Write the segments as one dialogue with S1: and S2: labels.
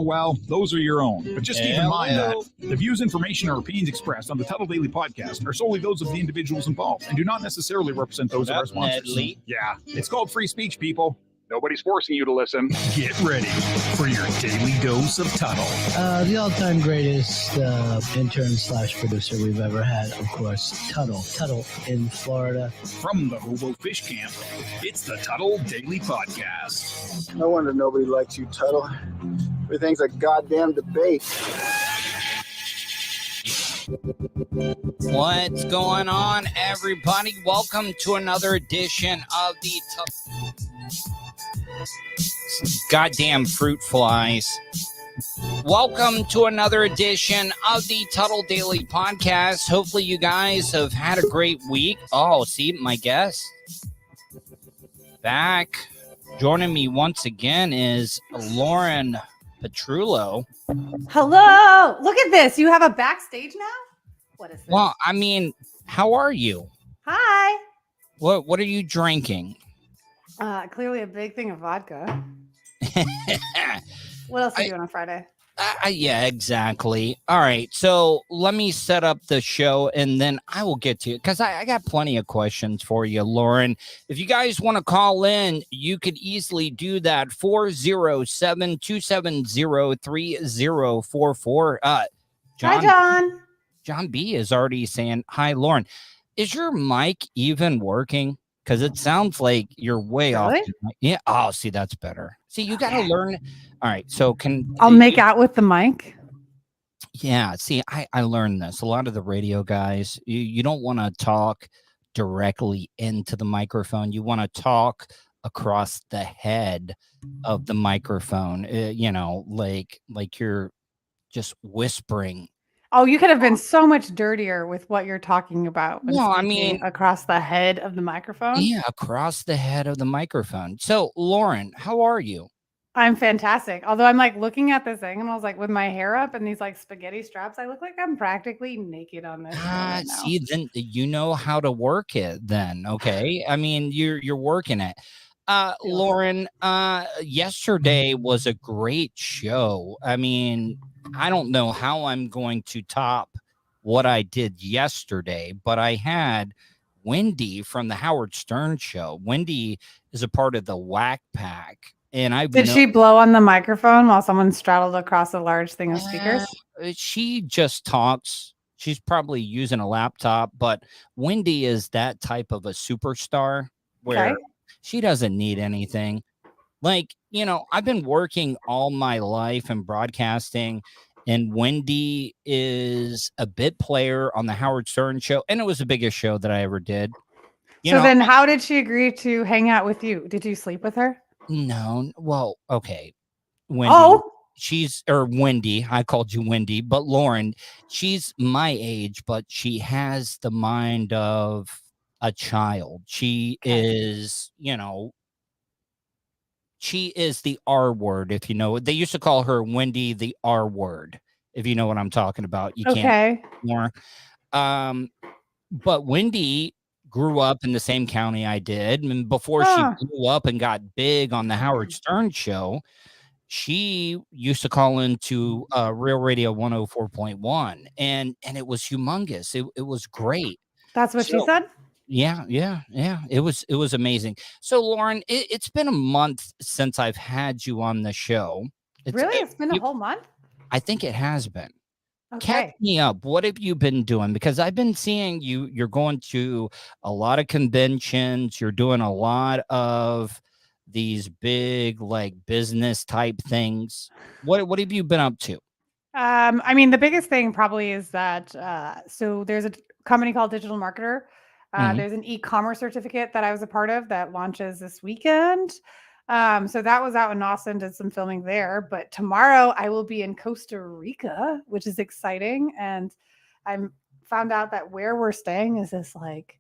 S1: Well, those are your own. But just keep in mind that the views, information, or opinions expressed on the Tuddle Daily Podcast are solely those of the individuals involved and do not necessarily represent those of our sponsors. Yeah, it's called free speech, people. Nobody's forcing you to listen. Get ready for your daily dose of Tuddle.
S2: The all-time greatest intern/producer we've ever had, of course, Tuddle. Tuddle in Florida.
S1: From the Hobo Fish Camp, it's the Tuddle Daily Podcast.
S3: No wonder nobody likes you, Tuddle. Everything's a goddamn debate.
S4: What's going on, everybody? Welcome to another edition of the goddamn fruit flies. Welcome to another edition of the Tuddle Daily Podcast. Hopefully you guys have had a great week. Oh, see, my guest back. Joining me once again is Lauren Petrullo.
S5: Hello. Look at this. You have a backstage now? What is this?
S4: Well, I mean, how are you?
S5: Hi.
S4: What are you drinking?
S5: Clearly a big thing of vodka. What else are you doing on Friday?
S4: Yeah, exactly. All right. So let me set up the show and then I will get to you because I got plenty of questions for you, Lauren. If you guys want to call in, you could easily do that. 407-270-3044.
S5: Hi, John.
S4: John B is already saying, hi, Lauren. Is your mic even working? Because it sounds like you're way off. Yeah. Oh, see, that's better. See, you got to learn. All right. So
S5: I'll make out with the mic.
S4: Yeah. See, I learned this. A lot of the radio guys, you don't want to talk directly into the microphone. You want to talk across the head of the microphone, like you're just whispering.
S5: Oh, you could have been so much dirtier with what you're talking about.
S4: No, I mean,
S5: across the head of the microphone.
S4: Yeah, across the head of the microphone. So, Lauren, how are you?
S5: I'm fantastic. Although I'm like looking at this thing and I was like, with my hair up and these like spaghetti straps, I look like I'm practically naked on this. Right now.
S4: See, then you know how to work it then. Okay. I mean, you're working it. Lauren, yesterday was a great show. I mean, I don't know how I'm going to top what I did yesterday, but I had Wendy from the Howard Stern show. Wendy is a part of the Whack Pack. And
S5: Did she blow on the microphone while someone straddled across a large thing of speakers?
S4: She just talks. She's probably using a laptop, but Wendy is that type of a superstar where she doesn't need anything. Like, I've been working all my life in broadcasting, and Wendy is a bit player on the Howard Stern show, and it was the biggest show that I ever did.
S5: Then how did she agree to hang out with you? Did you sleep with her?
S4: No. Well, okay. Wendy, Wendy, I called you Wendy, but Lauren, she's my age, but she has the mind of a child. She is, she is the R word, if you know. They used to call her Wendy the R word, if you know what I'm talking about. You can't more. But Wendy grew up in the same county I did. And before she blew up and got big on the Howard Stern show, she used to call into Real Radio 104.1, and it was humongous. It was great.
S5: That's what she said?
S4: Yeah. It was amazing. So, Lauren, it's been a month since I've had you on the show.
S5: It's been a whole month?
S4: I think it has been.
S5: Okay.
S4: Catch me up. What have you been doing? Because I've been seeing you're going to a lot of conventions. You're doing a lot of these big like business type things. What have you been up to?
S5: I mean, the biggest thing probably is that so there's a company called Digital Marketer. There's an e-commerce certificate that I was a part of that launches this weekend. So that was out in Austin, did some filming there. But tomorrow I will be in Costa Rica, which is exciting. And I found out that where we're staying is this like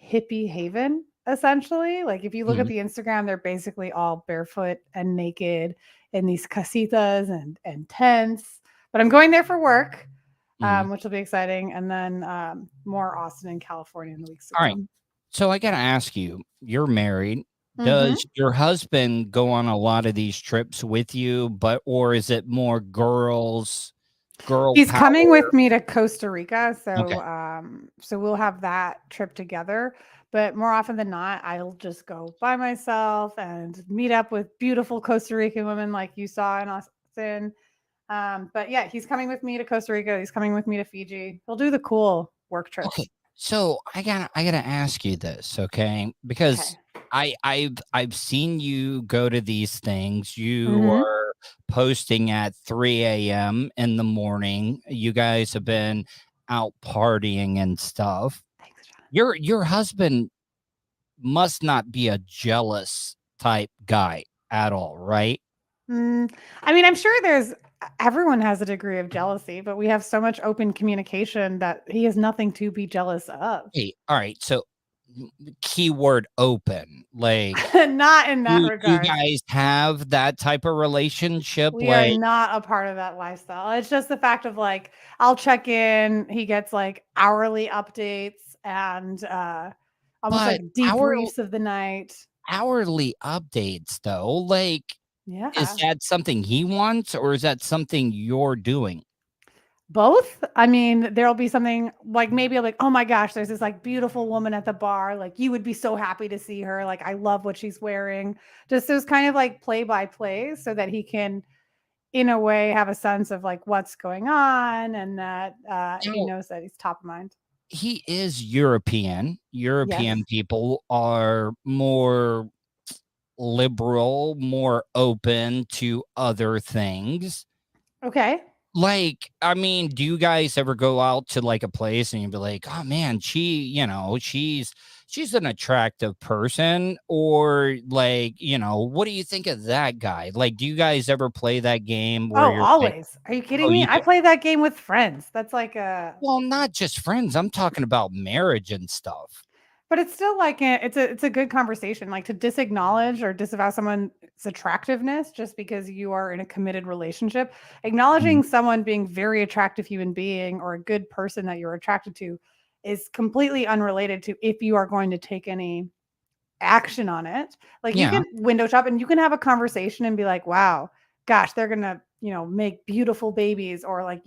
S5: hippie haven, essentially. Like if you look at the Instagram, they're basically all barefoot and naked in these casitas and tents. But I'm going there for work, which will be exciting. And then more Austin and California in the weeks to come.
S4: All right. So I got to ask you, you're married. Does your husband go on a lot of these trips with you, or is it more girl
S5: He's
S4: power?
S5: Coming with me to Costa Rica. So,
S4: Okay.
S5: So we'll have that trip together, but more often than not, I'll just go by myself and meet up with beautiful Costa Rican women like you saw in Austin. But yeah, he's coming with me to Costa Rica. He's coming with me to Fiji. He'll do the cool work trips.
S4: Okay. So I gotta ask you this, okay? Because I've seen you go to these things. You are posting at 3 a.m. in the morning. You guys have been out partying and stuff.
S5: Thanks, John.
S4: Your husband must not be a jealous type guy at all, right?
S5: I mean, I'm sure everyone has a degree of jealousy, but we have so much open communication that he has nothing to be jealous of.
S4: Hey, all right. So keyword open, like
S5: not in that regard.
S4: You guys have that type of relationship?
S5: We are not a part of that lifestyle. It's just the fact of like, I'll check in. He gets like hourly updates and almost like debriefs of the night.
S4: Hourly updates though, like,
S5: yeah.
S4: Is that something he wants or is that something you're doing?
S5: Both. I mean, there'll be something like maybe like, oh my gosh, there's this like beautiful woman at the bar. Like you would be so happy to see her. Like I love what she's wearing. Just those kind of like play by play so that he can, in a way, have a sense of like what's going on and that he knows that he's top of mind.
S4: He is European. European people are more liberal, more open to other things.
S5: Okay.
S4: Like, I mean, do you guys ever go out to like a place and you'd be like, oh man, she's an attractive person, or like, what do you think of that guy? Like, do you guys ever play that game where you're
S5: always. Are you kidding me? I play that game with friends. That's like
S4: well, not just friends. I'm talking about marriage and stuff.
S5: But it's still like it's a good conversation, like to disacknowledge or disavow someone's attractiveness just because you are in a committed relationship. Acknowledging someone being very attractive human being or a good person that you're attracted to is completely unrelated to if you are going to take any action on it. Like you can window shop and you can have a conversation and be like, wow, gosh, they're gonna, make beautiful babies, or like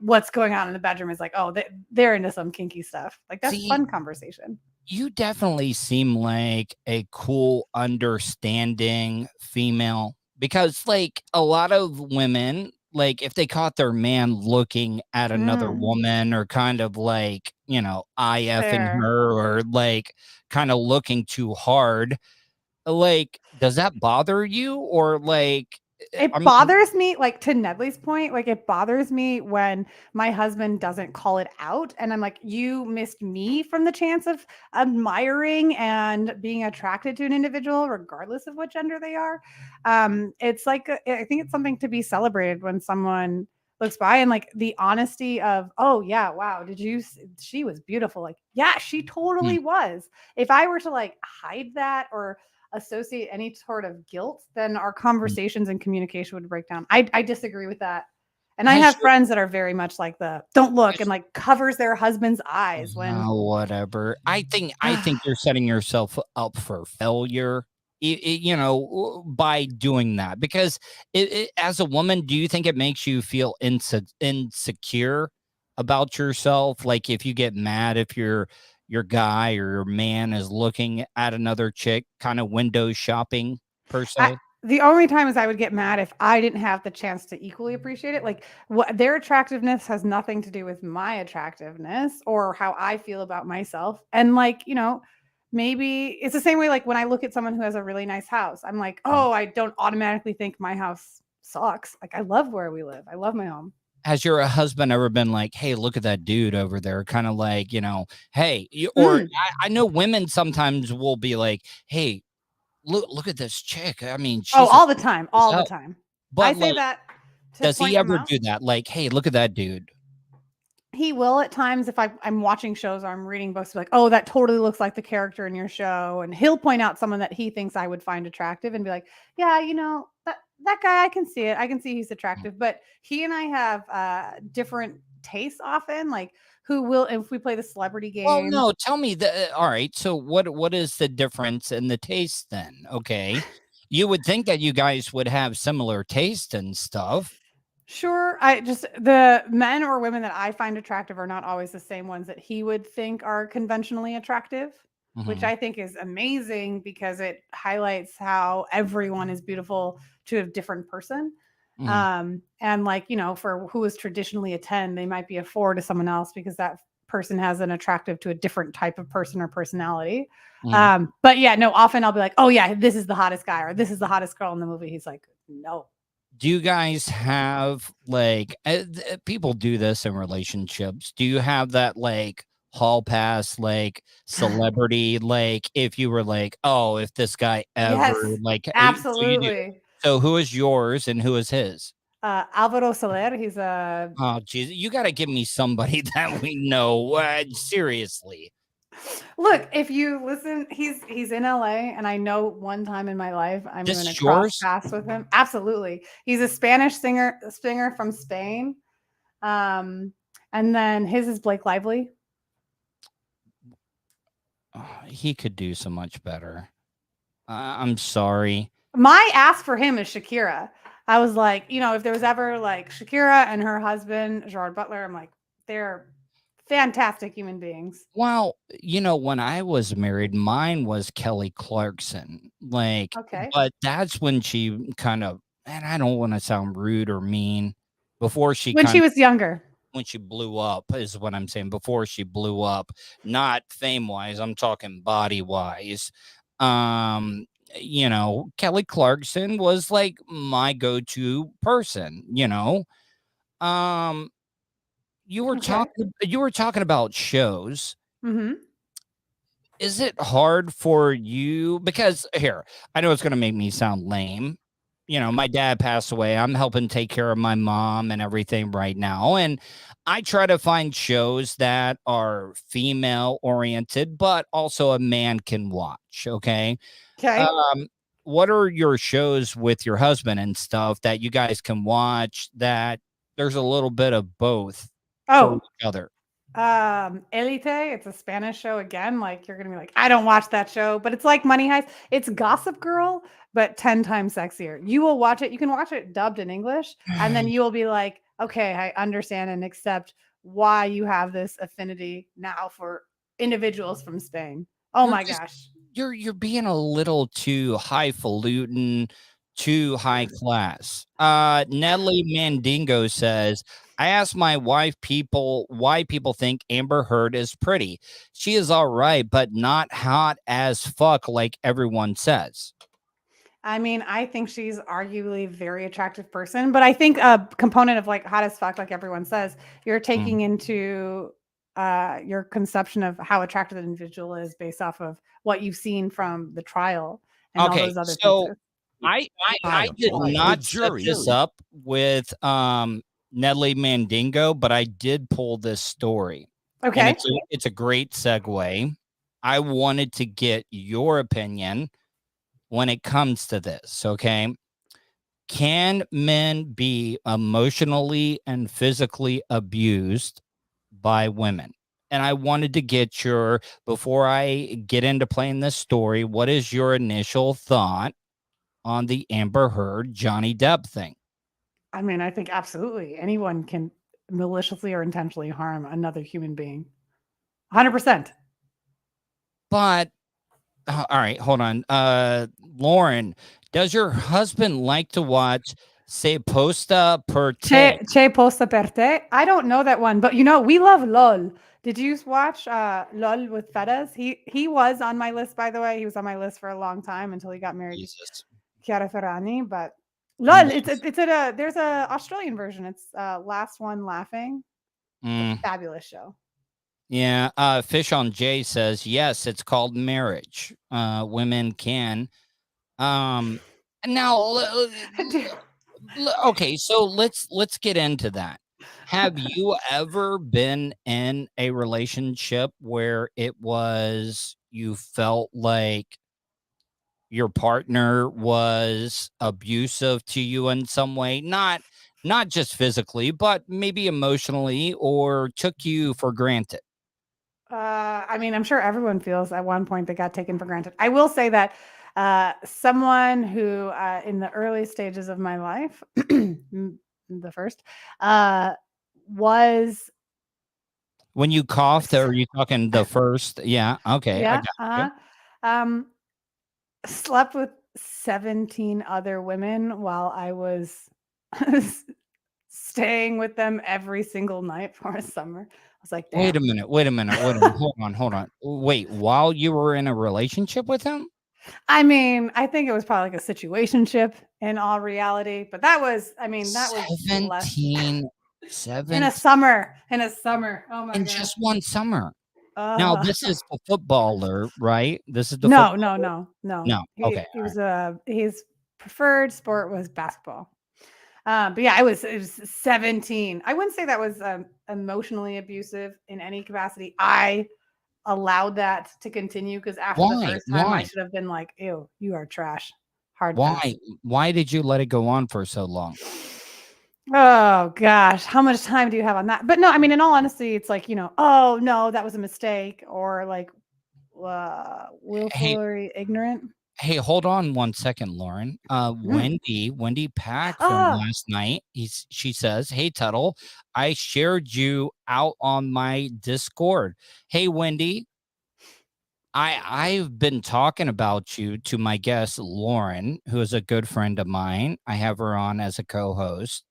S5: what's going on in the bedroom is like, oh, they're into some kinky stuff. Like that's a fun conversation.
S4: You definitely seem like a cool, understanding female, because like a lot of women, like if they caught their man looking at another woman or kind of like, eye-effing her or like kind of looking too hard, like, does that bother you? Or like,
S5: it bothers me, like to Nedley's point, like it bothers me when my husband doesn't call it out. And I'm like, you missed me from the chance of admiring and being attracted to an individual, regardless of what gender they are. It's like, I think it's something to be celebrated when someone looks by and like the honesty of, oh yeah, wow, she was beautiful. Like, yeah, she totally was. If I were to like hide that or associate any sort of guilt, then our conversations and communication would break down. I disagree with that And I have friends that are very much like don't look and like covers their husband's eyes when
S4: whatever. I think you're setting yourself up for failure, by doing that, because as a woman, do you think it makes you feel insecure about yourself? Like if you get mad, if your guy or your man is looking at another chick, kind of window shopping per se?
S5: The only time is I would get mad if I didn't have the chance to equally appreciate it. Like their attractiveness has nothing to do with my attractiveness or how I feel about myself. And like, maybe it's the same way. Like when I look at someone who has a really nice house, I'm like, oh, I don't automatically think my house sucks. Like I love where we live. I love my home. Has
S4: your husband ever been like, hey, look at that dude over there? Kind of like, hey, or I know women sometimes will be like, hey, look at this chick. I mean,
S5: all the time. But I say that.
S4: Does he ever do that? Like, hey, look at that dude.
S5: He will at times if I'm watching shows or I'm reading books, like, oh, that totally looks like the character in your show. And he'll point out someone that he thinks I would find attractive and be like, yeah, that guy, I can see it. I can see he's attractive. But he and I have different tastes often. Like, who will, if we play the celebrity game.
S4: Well, no, tell me all right. So what is the difference in the taste then? Okay. You would think that you guys would have similar taste and stuff.
S5: Sure. The men or women that I find attractive are not always the same ones that he would think are conventionally attractive, which I think is amazing because it highlights how everyone is beautiful to a different person. And like, for who is traditionally a 10, they might be a 4 to someone else because that person has an attractive to a different type of person or personality. But yeah, no, often I'll be like, oh yeah, this is the hottest guy or this is the hottest girl in the movie. He's like, no.
S4: Do you guys have like, people do this in relationships. Do you have that like hall pass, like celebrity, like if you were like, oh, if this guy ever
S5: absolutely.
S4: So who is yours and who is his?
S5: Alvaro Soler. He's a.
S4: Oh, geez. You got to give me somebody that we know. Seriously.
S5: Look, if you listen, he's in LA, and I know one time in my life I'm going to cross paths with him. Absolutely. He's a Spanish singer from Spain. And then his is Blake Lively.
S4: Oh, he could do so much better. I'm sorry.
S5: My ask for him is Shakira. I was like, if there was ever like Shakira and her husband, Gerard Butler, I'm like, they're fantastic human beings.
S4: Well, when I was married, mine was Kelly Clarkson. Like, okay. But that's when she kind of, and I don't want to sound rude or mean, when she was younger. When she blew up is what I'm saying. Before she blew up, not fame-wise, I'm talking body-wise. Kelly Clarkson was like my go-to person, you were talking about shows. Is it hard for you? Because here, I know it's going to make me sound lame. My dad passed away. I'm helping take care of my mom and everything right now. And I try to find shows that are female oriented, but also a man can watch. Okay.
S5: Okay.
S4: What are your shows with your husband and stuff that you guys can watch that there's a little bit of both for each other?
S5: Elite, it's a Spanish show again. Like you're gonna be like, I don't watch that show, but it's like Money Heist. It's Gossip Girl, but 10 times sexier. You will watch it. You can watch it dubbed in English, and then you will be like, okay, I understand and accept why you have this affinity now for individuals from Spain. Oh my gosh.
S4: You're being a little too highfalutin, too high class. Nelly Mandingo says, I asked my wife why people think Amber Heard is pretty. She is all right, but not hot as fuck like everyone says.
S5: I mean, I think she's arguably a very attractive person, but I think a component of like hot as fuck, like everyone says, you're taking into your conception of how attractive an individual is based off of what you've seen from the trial and all those other pieces.
S4: I did not set this up with Nelly Mandingo, but I did pull this story.
S5: Okay.
S4: And it's a great segue. I wanted to get your opinion when it comes to this, okay? Can men be emotionally and physically abused by women? And I wanted to get before I get into playing this story, what is your initial thought on the Amber Heard Johnny Depp thing?
S5: I mean, I think absolutely anyone can maliciously or intentionally harm another human being. 100%.
S4: But all right, hold on. Lauren, does your husband like to watch Se Posta Per Te?
S5: Che Posta Per Te? I don't know that one, but we love LOL. Did you watch LOL with Fedas? He was on my list, by the way. He was on my list for a long time until he got married to Chiara Ferragni. But LOL, there's a Australian version. It's Last One Laughing. It's a fabulous show.
S4: Yeah, Fish on J says yes. It's called marriage. Women can. Now, okay. So let's get into that. Have you ever been in a relationship where you felt like your partner was abusive to you in some way? Not just physically, but maybe emotionally, or took you for granted?
S5: I mean, I'm sure everyone feels at one point they got taken for granted. I will say that someone who, in the early stages of my life, the first, was.
S4: When you coughed, or are you talking the first? Yeah. Okay.
S5: Yeah.
S4: I got you.
S5: Slept with 17 other women while I was staying with them every single night for a summer. I was like, damn.
S4: Wait a minute. Hold on. Wait, while you were in a relationship with him?
S5: I mean, I think it was probably like a situationship in all reality, but that was
S4: 17
S5: in a summer. Oh my god.
S4: In just one summer. Now this is the footballer, right? This is the
S5: No.
S4: Okay.
S5: His preferred sport was basketball. But yeah, it was 17. I wouldn't say that was emotionally abusive in any capacity. I allowed that to continue because after the first time, I should have been like, "Ew, you are trash." Hard.
S4: Why? Why did you let it go on for so long?
S5: Oh gosh, how much time do you have on that? But no, I mean, in all honesty, it's like, oh no, that was a mistake, or like willfully ignorant.
S4: Hey, hold on one second, Lauren. Wendy Pack from last night. She says, "Hey Tuddle, I shared you out on my Discord." Hey Wendy, I've been talking about you to my guest Lauren, who is a good friend of mine. I have her on as a co-host.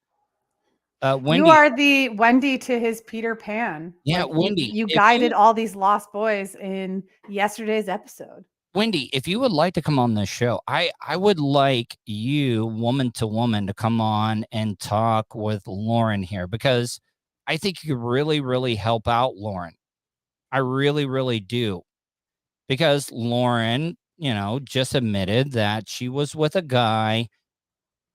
S4: Wendy,
S5: you are the Wendy to his Peter Pan.
S4: Yeah, like Wendy,
S5: you guided all these lost boys in yesterday's episode.
S4: Wendy, if you would like to come on this show, I would like you, woman to woman, to come on and talk with Lauren here, because I think you could really, really help out Lauren. I really, really do. Because Lauren, just admitted that she was with a guy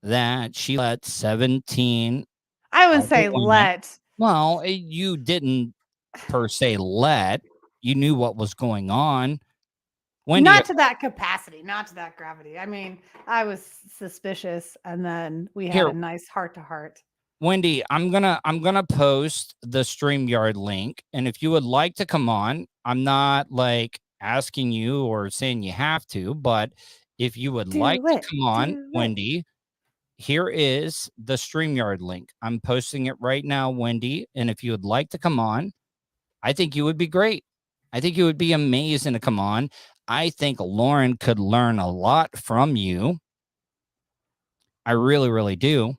S4: that she let 17.
S5: I wouldn't say let.
S4: Well, you didn't per se let. You knew what was going on. Wendy,
S5: not to that capacity, not to that gravity. I mean, I was suspicious, and then we had a nice heart-to-heart.
S4: Wendy, I'm gonna post the StreamYard link, and if you would like to come on, I'm not like asking you or saying you have to, but if you would like to come on, Wendy, here is the StreamYard link. I'm posting it right now, Wendy, and if you would like to come on, I think you would be great. I think it would be amazing to come on. I think Lauren could learn a lot from you. I really, really do.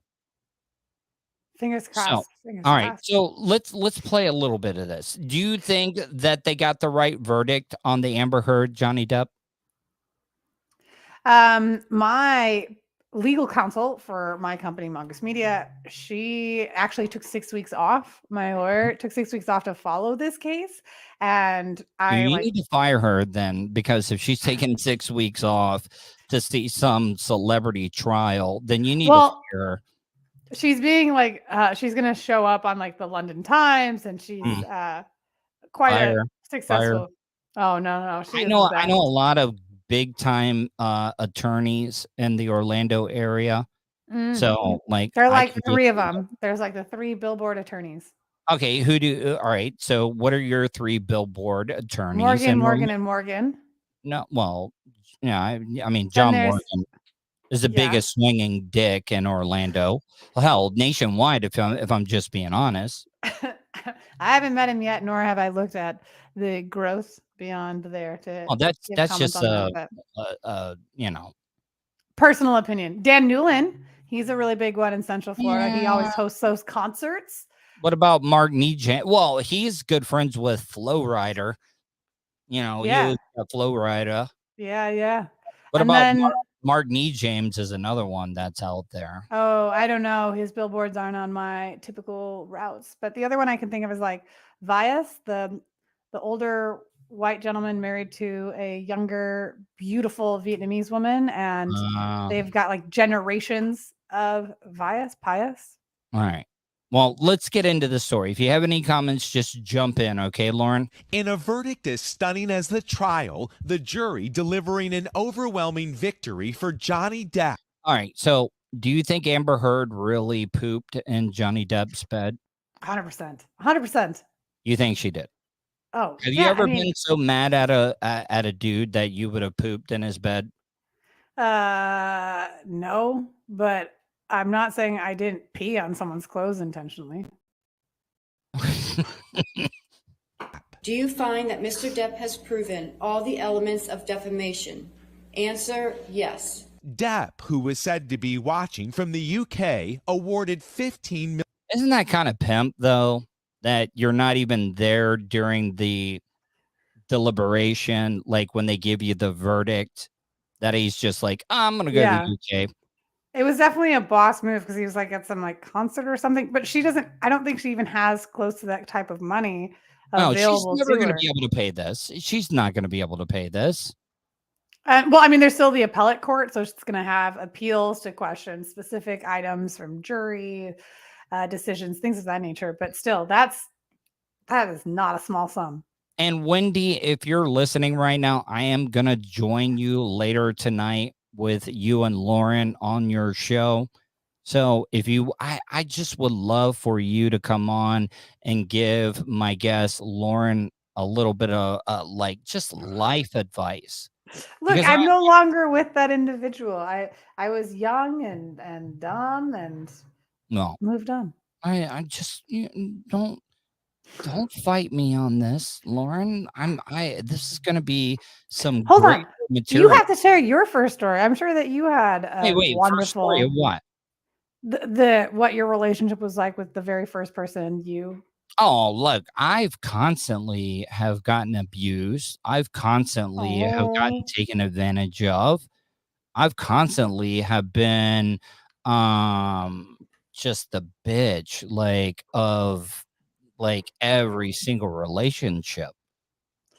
S5: Fingers crossed.
S4: All right. So let's play a little bit of this. Do you think that they got the right verdict on the Amber Heard Johnny Depp?
S5: My legal counsel for my company, Mongoose Media, she actually took 6 weeks off. My lawyer took 6 weeks off to follow this case. And
S4: you need to fire her then, because if she's taking 6 weeks off to see some celebrity trial, then you need to fire her.
S5: She's being like, she's going to show up on like the London Times, and she's quite a successful. Oh, no.
S4: I know a lot of big time attorneys in the Orlando area. So like,
S5: there are
S4: I
S5: like
S4: can
S5: 3 of them. There's like the 3 billboard attorneys.
S4: Okay, all right. So what are your 3 billboard attorneys?
S5: Morgan, and Morgan.
S4: No, well, yeah, I mean,
S5: Then
S4: John
S5: there's
S4: Morgan is the biggest swinging dick in Orlando. Well, hell, nationwide, if I'm just being honest.
S5: I haven't met him yet, nor have I looked at the growth beyond there to
S4: That's just
S5: you know, personal opinion. Dan Newlin, he's a really big one in Central Florida. He always hosts those concerts.
S4: What about Mark Nejam? Well, he's good friends with Flo Rida. You know, he was a Flo Rida.
S5: Yeah.
S4: What about Mark James is another one that's out there.
S5: Oh, I don't know. His billboards aren't on my typical routes. But the other one I can think of is like Vias, the older white gentleman married to a younger, beautiful Vietnamese woman. And they've got like generations of Pius.
S4: All right. Well, let's get into the story. If you have any comments, just jump in, okay, Lauren?
S6: In a verdict as stunning as the trial, the jury delivering an overwhelming victory for Johnny Depp.
S4: All right, so do you think Amber Heard really pooped in Johnny Depp's bed?
S5: 100%. 100%.
S4: You think she did?
S5: Oh,
S4: have you ever been so mad at a dude that you would have pooped in his bed?
S5: No, but I'm not saying I didn't pee on someone's clothes intentionally.
S7: Do you find that Mr. Depp has proven all the elements of defamation? Answer, yes.
S6: Depp, who was said to be watching from the UK, awarded $15 million.
S4: Isn't that kind of pimp, though, that you're not even there during the deliberation, like when they give you the verdict, that he's just like, I'm going to go to the UK.
S5: It was definitely a boss move because he was like at some like concert or something, but I don't think she even has close to that type of money available.
S4: She's never going to be able to pay this. She's not going to be able to pay this.
S5: Well, I mean, there's still the appellate court, so it's going to have appeals to question specific items from jury decisions, things of that nature. But still, that is not a small sum.
S4: And Wendy, if you're listening right now, I am going to join you later tonight with you and Lauren on your show. So if I just would love for you to come on and give my guest Lauren a little bit of like just life advice.
S5: Look, I'm no longer with that individual. I was young and dumb and moved on.
S4: I just don't fight me on this, Lauren. This is going to be some great material.
S5: You have to share your first story. I'm sure that you had a wonderful
S4: first story of what?
S5: What your relationship was like with the very first person you.
S4: Oh, look, I've constantly have gotten abused. I've constantly have gotten taken advantage of. I've constantly have been just the bitch of every single relationship.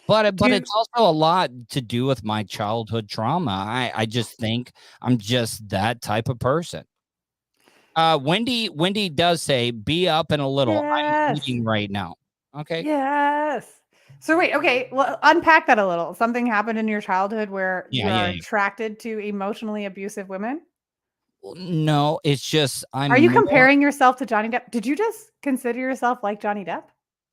S4: But it's also a lot to do with my childhood trauma. I just think I'm just that type of person. Wendy does say, be up in a little.
S5: Yes.
S4: I'm eating right now. Okay.
S5: Yes. So wait, okay. Well, unpack that a little. Something happened in your childhood where you're attracted to emotionally abusive women?
S4: No, it's just
S5: Are you comparing yourself to Johnny Depp? Did you just consider yourself like Johnny Depp?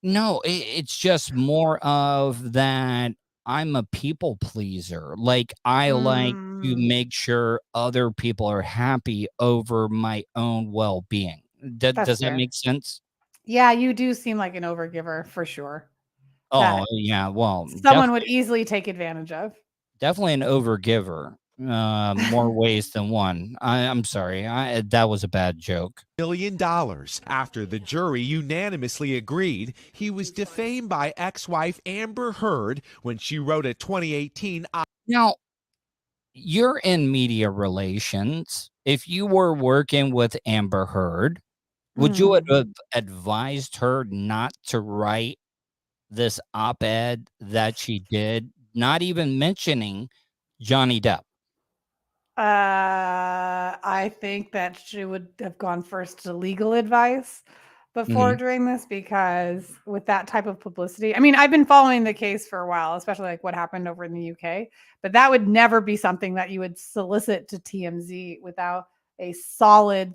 S4: No, it's just more of that I'm a people pleaser. Like I like to make sure other people are happy over my own well-being. Does that make sense?
S5: Yeah, you do seem like an overgiver for sure.
S4: Oh, yeah. Well,
S5: someone would easily take advantage of.
S4: Definitely an overgiver. More ways than one. I'm sorry. That was a bad joke.
S6: $1 million after the jury unanimously agreed he was defamed by ex-wife Amber Heard when she wrote a 2018.
S4: Now, you're in media relations. If you were working with Amber Heard, would you have advised her not to write this op-ed that she did, not even mentioning Johnny Depp?
S5: I think that she would have gone first to legal advice before doing this, because with that type of publicity, I mean, I've been following the case for a while, especially like what happened over in the UK, but that would never be something that you would solicit to TMZ without a solid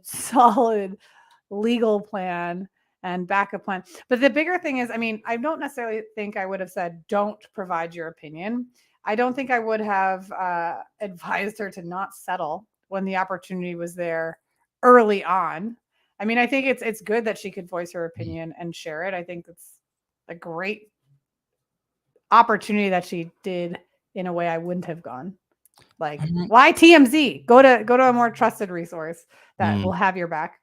S5: legal plan and backup plan. But the bigger thing is, I mean, I don't necessarily think I would have said, don't provide your opinion. I don't think I would have advised her to not settle when the opportunity was there early on. I mean, I think it's good that she could voice her opinion and share it. I think it's a great opportunity that she did in a way I wouldn't have gone. Like, why TMZ? Go to a more trusted resource that will have your back.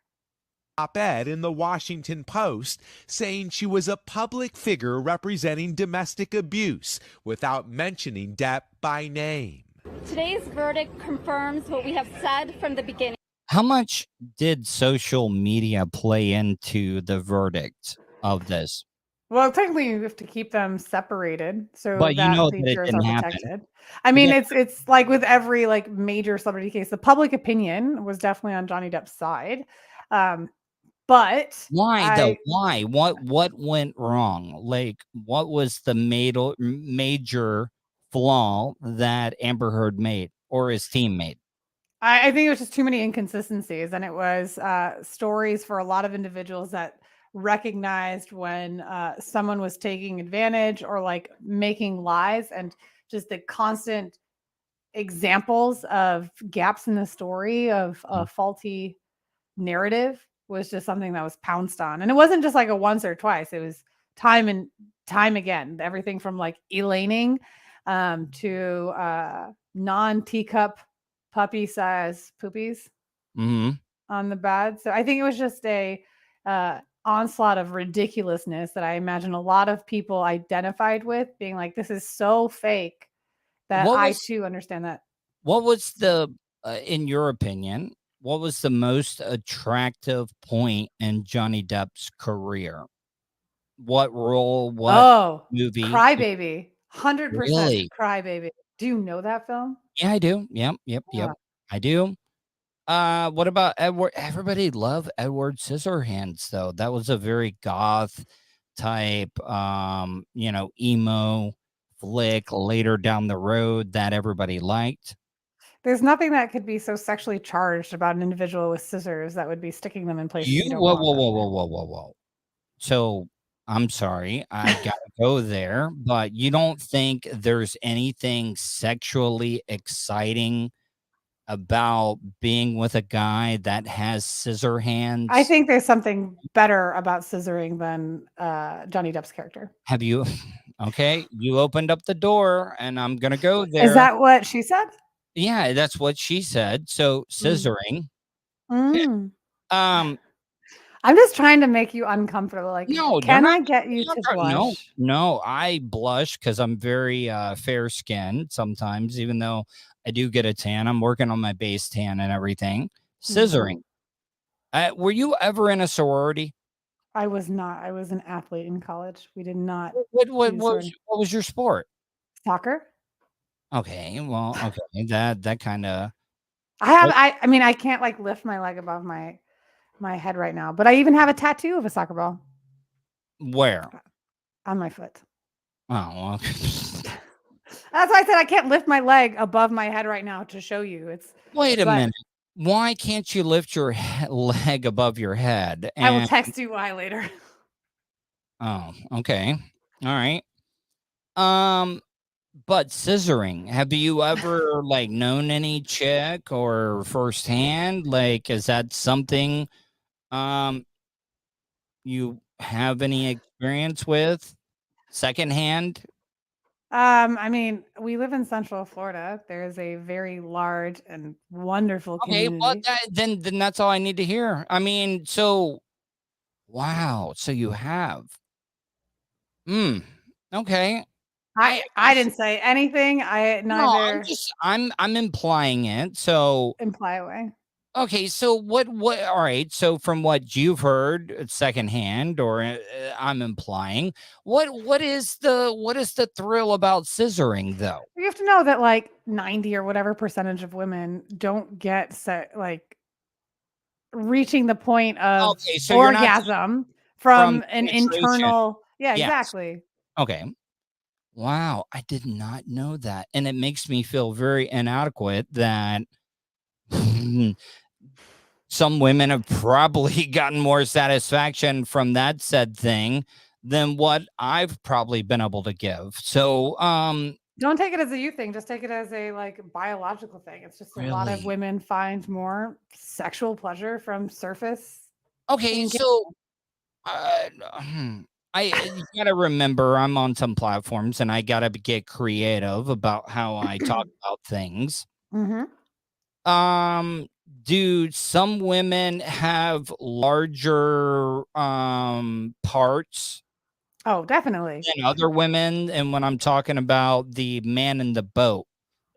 S6: Op-ed in the Washington Post saying she was a public figure representing domestic abuse without mentioning Depp by name.
S8: Today's verdict confirms what we have said from the beginning.
S4: How much did social media play into the verdict of this?
S5: Well, technically, you have to keep them separated so
S4: But
S5: that
S4: that
S5: the
S4: it
S5: jurors
S4: didn't
S5: are
S4: happen.
S5: protected. I mean,
S4: Yeah.
S5: it's like with every like major celebrity case, the public opinion was definitely on Johnny Depp's side. But
S4: Why though? Why? What went wrong? Like, what was the major flaw that Amber Heard made or his team made?
S5: I think it was just too many inconsistencies, and it was stories for a lot of individuals that recognized when someone was taking advantage or like making lies, and just the constant examples of gaps in the story of a faulty narrative was just something that was pounced on. And it wasn't just like a once or twice, it was time and time again. Everything from like elaining to non-teacup puppy size poopies on the bed. So I think it was just a onslaught of ridiculousness that I imagine a lot of people identified with, being like, this is so fake that I too understand that.
S4: What was the, in your opinion, what was the most attractive point in Johnny Depp's career? What role? What movie?
S5: Crybaby. 100%
S4: Really?
S5: Crybaby. Do you know that film?
S4: Yeah, I do. Yep. I do. What about Edward? Everybody loved Edward Scissorhands, though. That was a very goth type, emo flick later down the road that everybody liked.
S5: There's nothing that could be so sexually charged about an individual with scissors that would be sticking them in places.
S4: Whoa. So I'm sorry, I gotta go there, but you don't think there's anything sexually exciting about being with a guy that has scissor hands?
S5: I think there's something better about scissoring than Johnny Depp's character.
S4: Have you? Okay, you opened up the door, and I'm gonna go there.
S5: Is that what she said?
S4: Yeah, that's what she said. So scissoring.
S5: I'm just trying to make you uncomfortable. Like,
S4: no,
S5: can I get you to blush?
S4: No, I blush because I'm very fair skinned sometimes, even though I do get a tan. I'm working on my base tan and everything. Scissoring. Were you ever in a sorority?
S5: I was not. I was an athlete in college. We did not.
S4: What was your sport?
S5: Soccer.
S4: Okay, well, okay, that kind of.
S5: I mean, I can't like lift my leg above my head right now, but I even have a tattoo of a soccer ball.
S4: Where?
S5: On my foot.
S4: Oh, okay.
S5: That's why I said I can't lift my leg above my head right now to show you.
S4: Wait a minute. Why can't you lift your leg above your head?
S5: I will text you why later.
S4: Oh, okay. All right. But scissoring, have you ever like known any chick or firsthand? Like, is that something you have any experience with secondhand?
S5: I mean, we live in Central Florida. There's a very large and wonderful community.
S4: Okay, well, then that's all I need to hear. I mean, so wow, so you have. Okay.
S5: I didn't say anything.
S4: No, I'm implying it. So
S5: imply away.
S4: Okay, so what all right, so from what you've heard secondhand, or I'm implying, what is the thrill about scissoring though?
S5: You have to know that like 90 or whatever percentage of women don't get reaching the point of orgasm from an internal. Yeah, yes. Exactly.
S4: Okay. Wow, I did not know that. And it makes me feel very inadequate that some women have probably gotten more satisfaction from that said thing than what I've probably been able to give. So,
S5: don't take it as a you thing. Just take it as a like biological thing. It's just a lot of women find more sexual pleasure from surface.
S4: Okay, so you gotta remember I'm on some platforms and I gotta get creative about how I talk about things. Do some women have larger parts?
S5: Oh, definitely.
S4: Than other women, and when I'm talking about the man in the boat,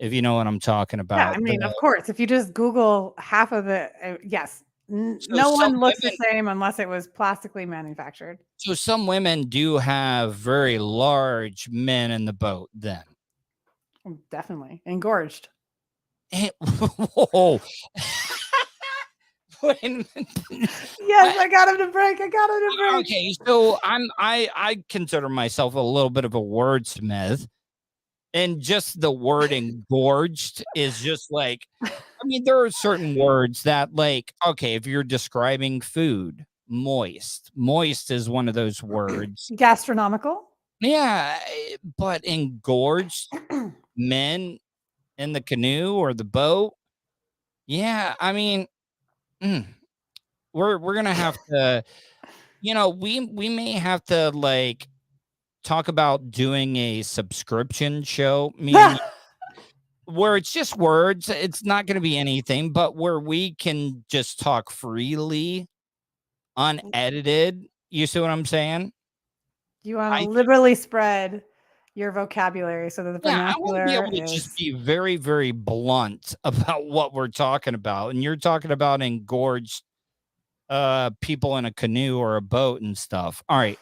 S4: if you know what I'm talking about.
S5: Yeah, I mean, of course, if you just Google half of the, yes, no one looks the same unless it was plastically manufactured.
S4: So some women do have very large men in the boat then.
S5: Definitely. Engorged.
S4: Whoa.
S5: Yes, I got him to break.
S4: Okay, so I consider myself a little bit of a wordsmith, and just the word engorged is just like, I mean, there are certain words that, like, okay, if you're describing food, moist is one of those words.
S5: Gastronomical.
S4: Yeah, but engorged men in the canoe or the boat. Yeah, I mean, we're gonna have to, we may have to like talk about doing a subscription show, where it's just words. It's not gonna be anything, but where we can just talk freely, unedited. You see what I'm saying?
S5: You want to liberally spread your vocabulary so that the vernacular
S4: I want to be able to just be very, very blunt about what we're talking about. And you're talking about engorged people in a canoe or a boat and stuff. All right.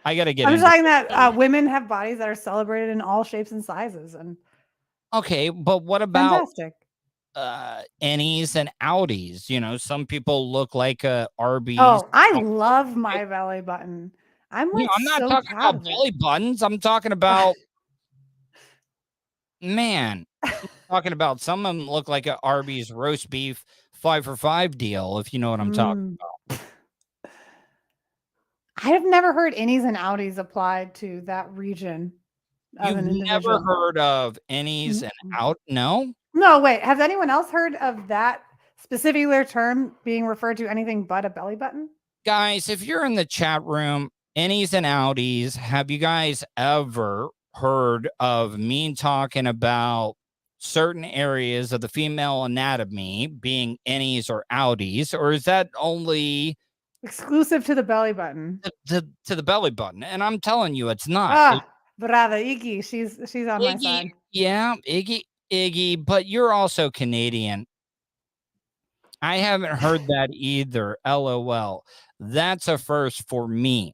S4: I got to get
S5: I'm talking that women have bodies that are celebrated in all shapes and sizes. And
S4: okay, but what about
S5: fantastic
S4: innies and outies? Some people look like Arby's.
S5: Oh, I love my belly button. I'm
S4: not talking about belly buttons. I'm talking about man. I'm talking about some of them look like an Arby's roast beef 5 for $5 deal, if you know what I'm talking about.
S5: I have never heard innies and outies applied to that region.
S4: You've never heard of innies and out? No?
S5: No, wait. Has anyone else heard of that specific term being referred to anything but a belly button?
S4: Guys, if you're in the chat room, innies and outies, have you guys ever heard of me talking about certain areas of the female anatomy being innies or outies, or is that only
S5: exclusive to the belly button?
S4: To the belly button, and I'm telling you, it's not.
S5: Brother Iggy, she's on my side.
S4: Yeah, Iggy, but you're also Canadian. I haven't heard that either. LOL. That's a first for me.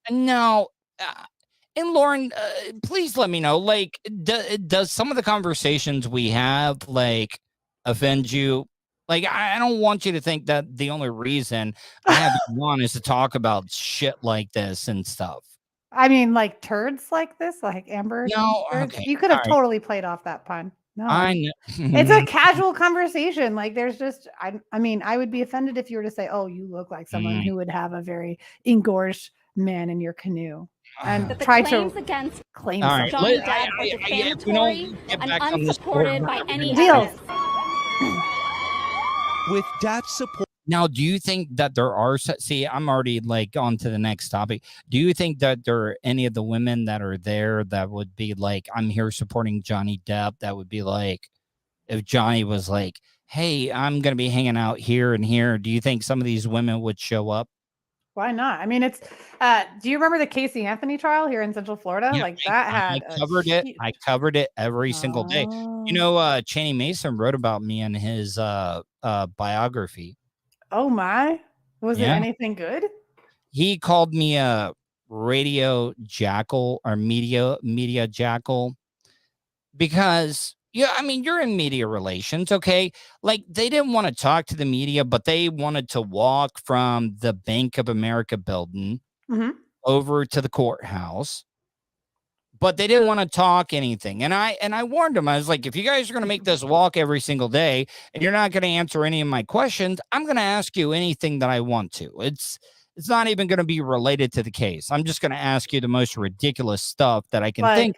S4: No, and Lauren, please let me know. Like, does some of the conversations we have like offend you? Like, I don't want you to think that the only reason I have you on is to talk about shit like this and stuff.
S5: I mean, like turds like this, like Amber.
S4: No,
S5: turds?
S4: Okay.
S5: You could have totally played off that pun. No,
S4: I know.
S5: It's a casual conversation. Like, there's just, I mean, I would be offended if you were to say, "Oh, you look like someone who would have a very engorged man in your canoe," and try to claim
S8: something. Johnny Depp are defamatory and unsupported by any evidence.
S6: With Depps support.
S4: Now, do you think that there are? See, I'm already like on to the next topic. Do you think that there are any of the women that are there that would be like, I'm here supporting Johnny Depp? That would be like, if Johnny was like, hey, I'm going to be hanging out here and here. Do you think some of these women would show up?
S5: Why not? I mean, it's, do you remember the Casey Anthony trial here in Central Florida?
S4: Yeah,
S5: like that
S4: I covered it. I covered it every single day. You know, Chaney Mason wrote about me in his biography.
S5: Oh my, was it anything good?
S4: He called me a radio jackal or media jackal because, yeah, I mean, you're in media relations, okay? Like, they didn't want to talk to the media, but they wanted to walk from the Bank of America building over to the courthouse. but they didn't want to talk anything. And I warned them. I was like, if you guys are going to make this walk every single day and you're not going to answer any of my questions, I'm going to ask you anything that I want to. It's not even going to be related to the case. I'm just going to ask you the most ridiculous stuff that I can think.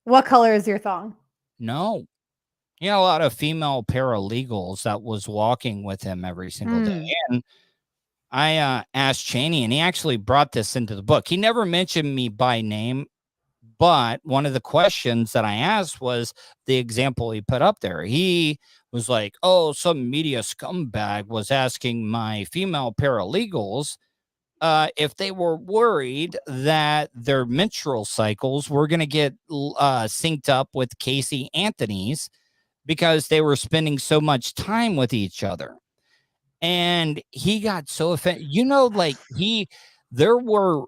S5: What color is your thong?
S4: No. You know, a lot of female paralegals that was walking with him every single day. And I asked Cheney, and he actually brought this into the book. He never mentioned me by name, but one of the questions that I asked was the example he put up there. He was like, oh, some media scumbag was asking my female paralegals if they were worried that their menstrual cycles were going to get synced up with Casey Anthony's because they were spending so much time with each other. And he got so offended. You know, like there were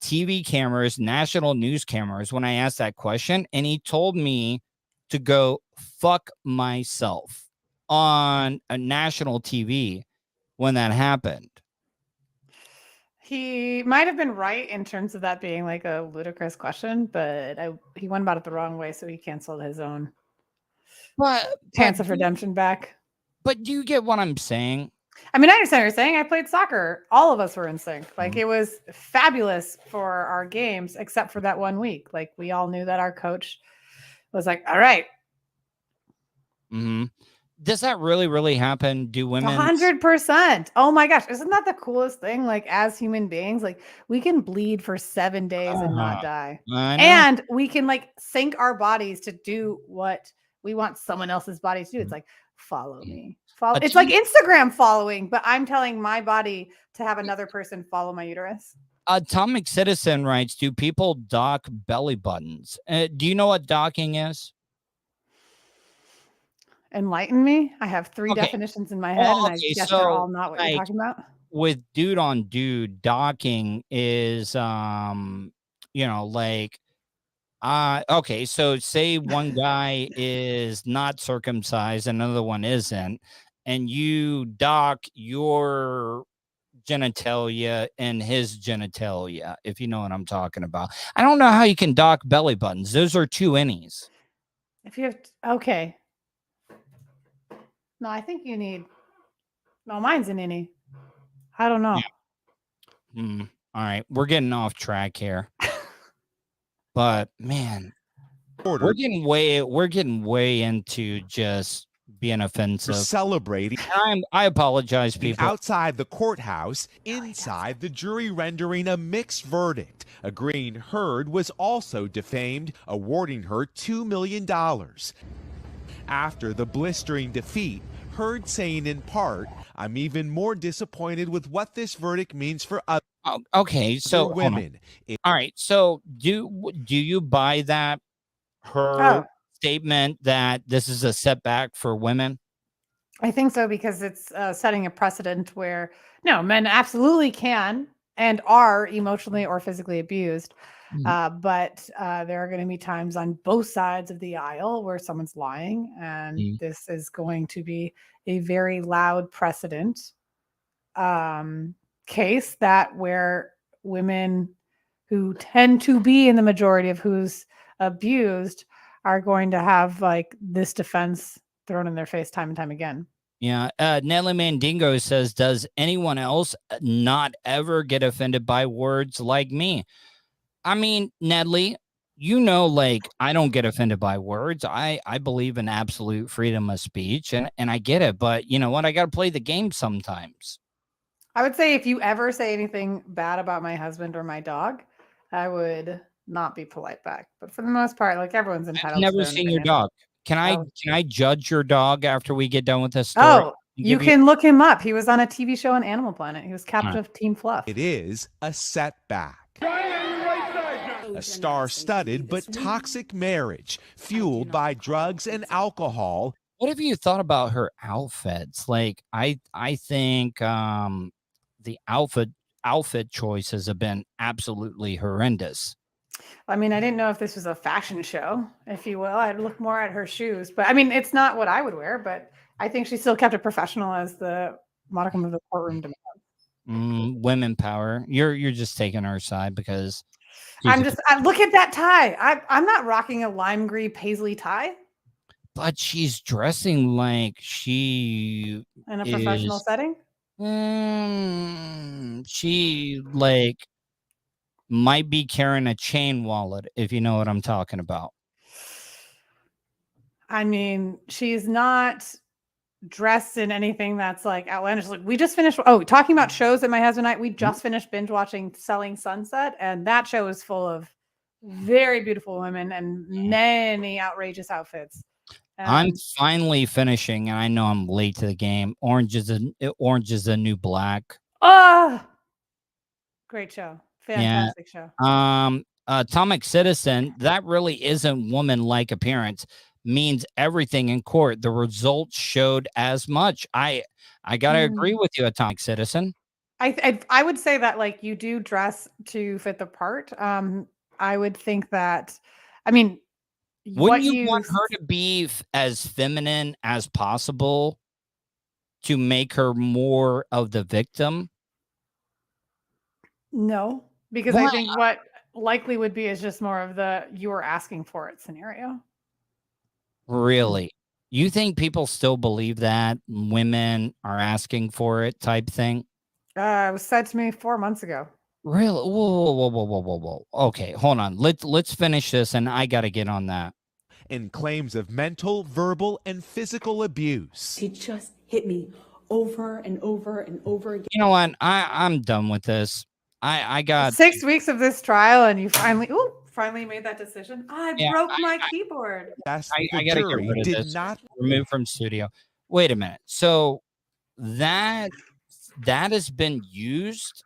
S4: TV cameras, national news cameras when I asked that question, and he told me to go fuck myself on a national TV when that happened.
S5: He might have been right in terms of that being like a ludicrous question, but he went about it the wrong way, so he canceled his own chance of redemption back.
S4: But do you get what I'm saying?
S5: I mean, I understand what you're saying. I played soccer. All of us were in sync. Like, it was fabulous for our games, except for that 1 week. Like, we all knew that our coach was like, all right.
S4: Does that really happen? Do women?
S5: 100%. Oh my gosh. Isn't that the coolest thing? Like, as human beings, like, we can bleed for 7 days and not die. And we can like sync our bodies to do what we want someone else's body to do. It's like, follow me. It's like Instagram following, but I'm telling my body to have another person follow my uterus.
S4: Atomic Citizen writes, do people dock belly buttons? Do you know what docking is?
S5: Enlighten me. I have 3 definitions in my head, and I guess they're all not what you're talking about.
S4: With dude on dude, docking is, you know, like, okay, so say one guy is not circumcised, another one isn't, and you dock your genitalia and his genitalia, if you know what I'm talking about. I don't know how you can dock belly buttons. Those are 2 innies.
S5: If you have, okay. No, I think you need, no, mine's an innie. I don't know.
S4: Yeah. All right, we're getting off track here. But man, we're getting way into just being offensive.
S6: Celebrating.
S4: I apologize, people.
S6: Outside the courthouse, inside the jury rendering a mixed verdict, agreeing Heard was also defamed, awarding her $2 million. After the blistering defeat, Heard saying in part, "I'm even more disappointed with what this verdict means for other women."
S4: All right, so do you buy that her statement that this is a setback for women?
S5: I think so, because it's setting a precedent where men absolutely can and are emotionally or physically abused. But there are going to be times on both sides of the aisle where someone's lying, and this is going to be a very loud precedent case that where women who tend to be in the majority of who's abused are going to have like this defense thrown in their face time and time again.
S4: Yeah. Nelly Mandingo says, does anyone else not ever get offended by words like me? I mean, Nedley, like, I don't get offended by words. I believe in absolute freedom of speech, and I get it. But you know what? I got to play the game sometimes.
S5: I would say if you ever say anything bad about my husband or my dog, I would not be polite back. But for the most part, like, everyone's entitled.
S4: I've never seen your dog. Can I judge your dog after we get done with this story?
S5: Oh, you can look him up. He was on a TV show on Animal Planet. He was captain of Team Fluff.
S6: It is a setback. A star-studded but toxic marriage fueled by drugs and alcohol.
S4: What have you thought about her outfits? Like, I think the outfit choices have been absolutely horrendous.
S5: I mean, I didn't know if this was a fashion show, if you will. I'd look more at her shoes. But I mean, it's not what I would wear, but I think she still kept it professional as the modicum of the courtroom demands.
S4: Women power. You're just taking her side because
S5: Look at that tie. I'm not rocking a lime green paisley tie.
S4: But she's dressing like she
S5: in a professional setting.
S4: She like might be carrying a chain wallet, if you know what I'm talking about.
S5: I mean, she's not dressed in anything that's like outlandish. Like we just finished. Oh, talking about shows that my husband and I, we just finished binge watching Selling Sunset, and that show is full of very beautiful women and many outrageous outfits.
S4: I'm finally finishing, and I know I'm late to the game. Orange is the New Black.
S5: Oh, great show. Fantastic show.
S4: Atomic Citizen, that really isn't woman-like appearance, means everything in court. The results showed as much. I gotta agree with you, Atomic Citizen.
S5: I would say that like you do dress to fit the part. I would think that, I mean,
S4: wouldn't you want her to be as feminine as possible to make her more of the victim?
S5: No, because I think what likely would be is just more of the you were asking for it scenario.
S4: Really? You think people still believe that women are asking for it type thing?
S5: It was said to me 4 months ago.
S4: Really? Whoa. Okay, hold on. Let's finish this, and I got to get on that.
S6: And claims of mental, verbal, and physical abuse.
S9: He just hit me over and over and over again.
S4: You know what? I'm done with this. I got
S5: 6 weeks of this trial, and you finally made that decision. I broke my keyboard.
S4: I got to get rid of this. Remove from studio. Wait a minute. So that has been used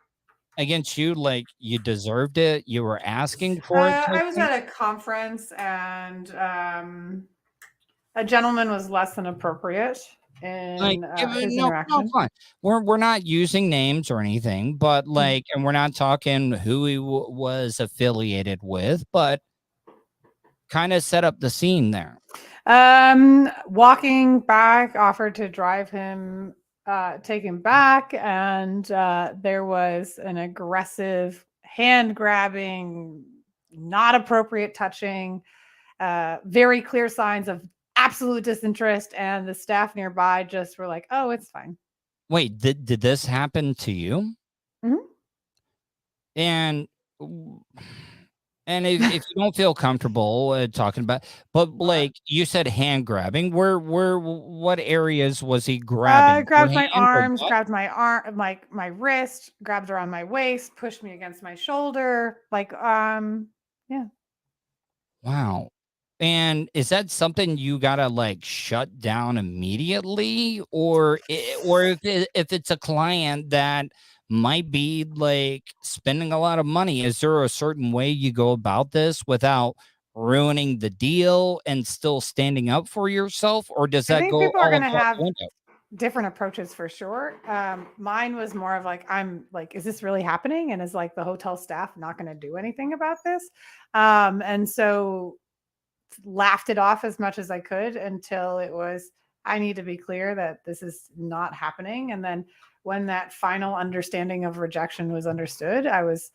S4: against you, like you deserved it, you were asking for it?
S5: I was at a conference, and a gentleman was less than appropriate in his interaction.
S4: No, we're not using names or anything, but like, and we're not talking who he was affiliated with, but kind of set up the scene there.
S5: Walking back, offered to drive him, take him back, and there was an aggressive hand grabbing, not appropriate touching, very clear signs of absolute disinterest, and the staff nearby just were like, oh, it's fine.
S4: Wait, did this happen to you?
S5: Mm-hmm.
S4: And if you don't feel comfortable talking about, but like you said, hand grabbing, what areas was he grabbing?
S5: Grabbed my arms, grabbed my arm, like my wrist, grabbed around my waist, pushed me against my shoulder, like, yeah.
S4: Wow. And is that something you gotta like shut down immediately, or if it's a client that might be like spending a lot of money, is there a certain way you go about this without ruining the deal and still standing up for yourself, or does that go?
S5: People are going to have different approaches for sure. Mine was more of like, I'm like, is this really happening? And is like the hotel staff not going to do anything about this? And so laughed it off as much as I could until it was, I need to be clear that this is not happening. And then when that final understanding of rejection was understood, I was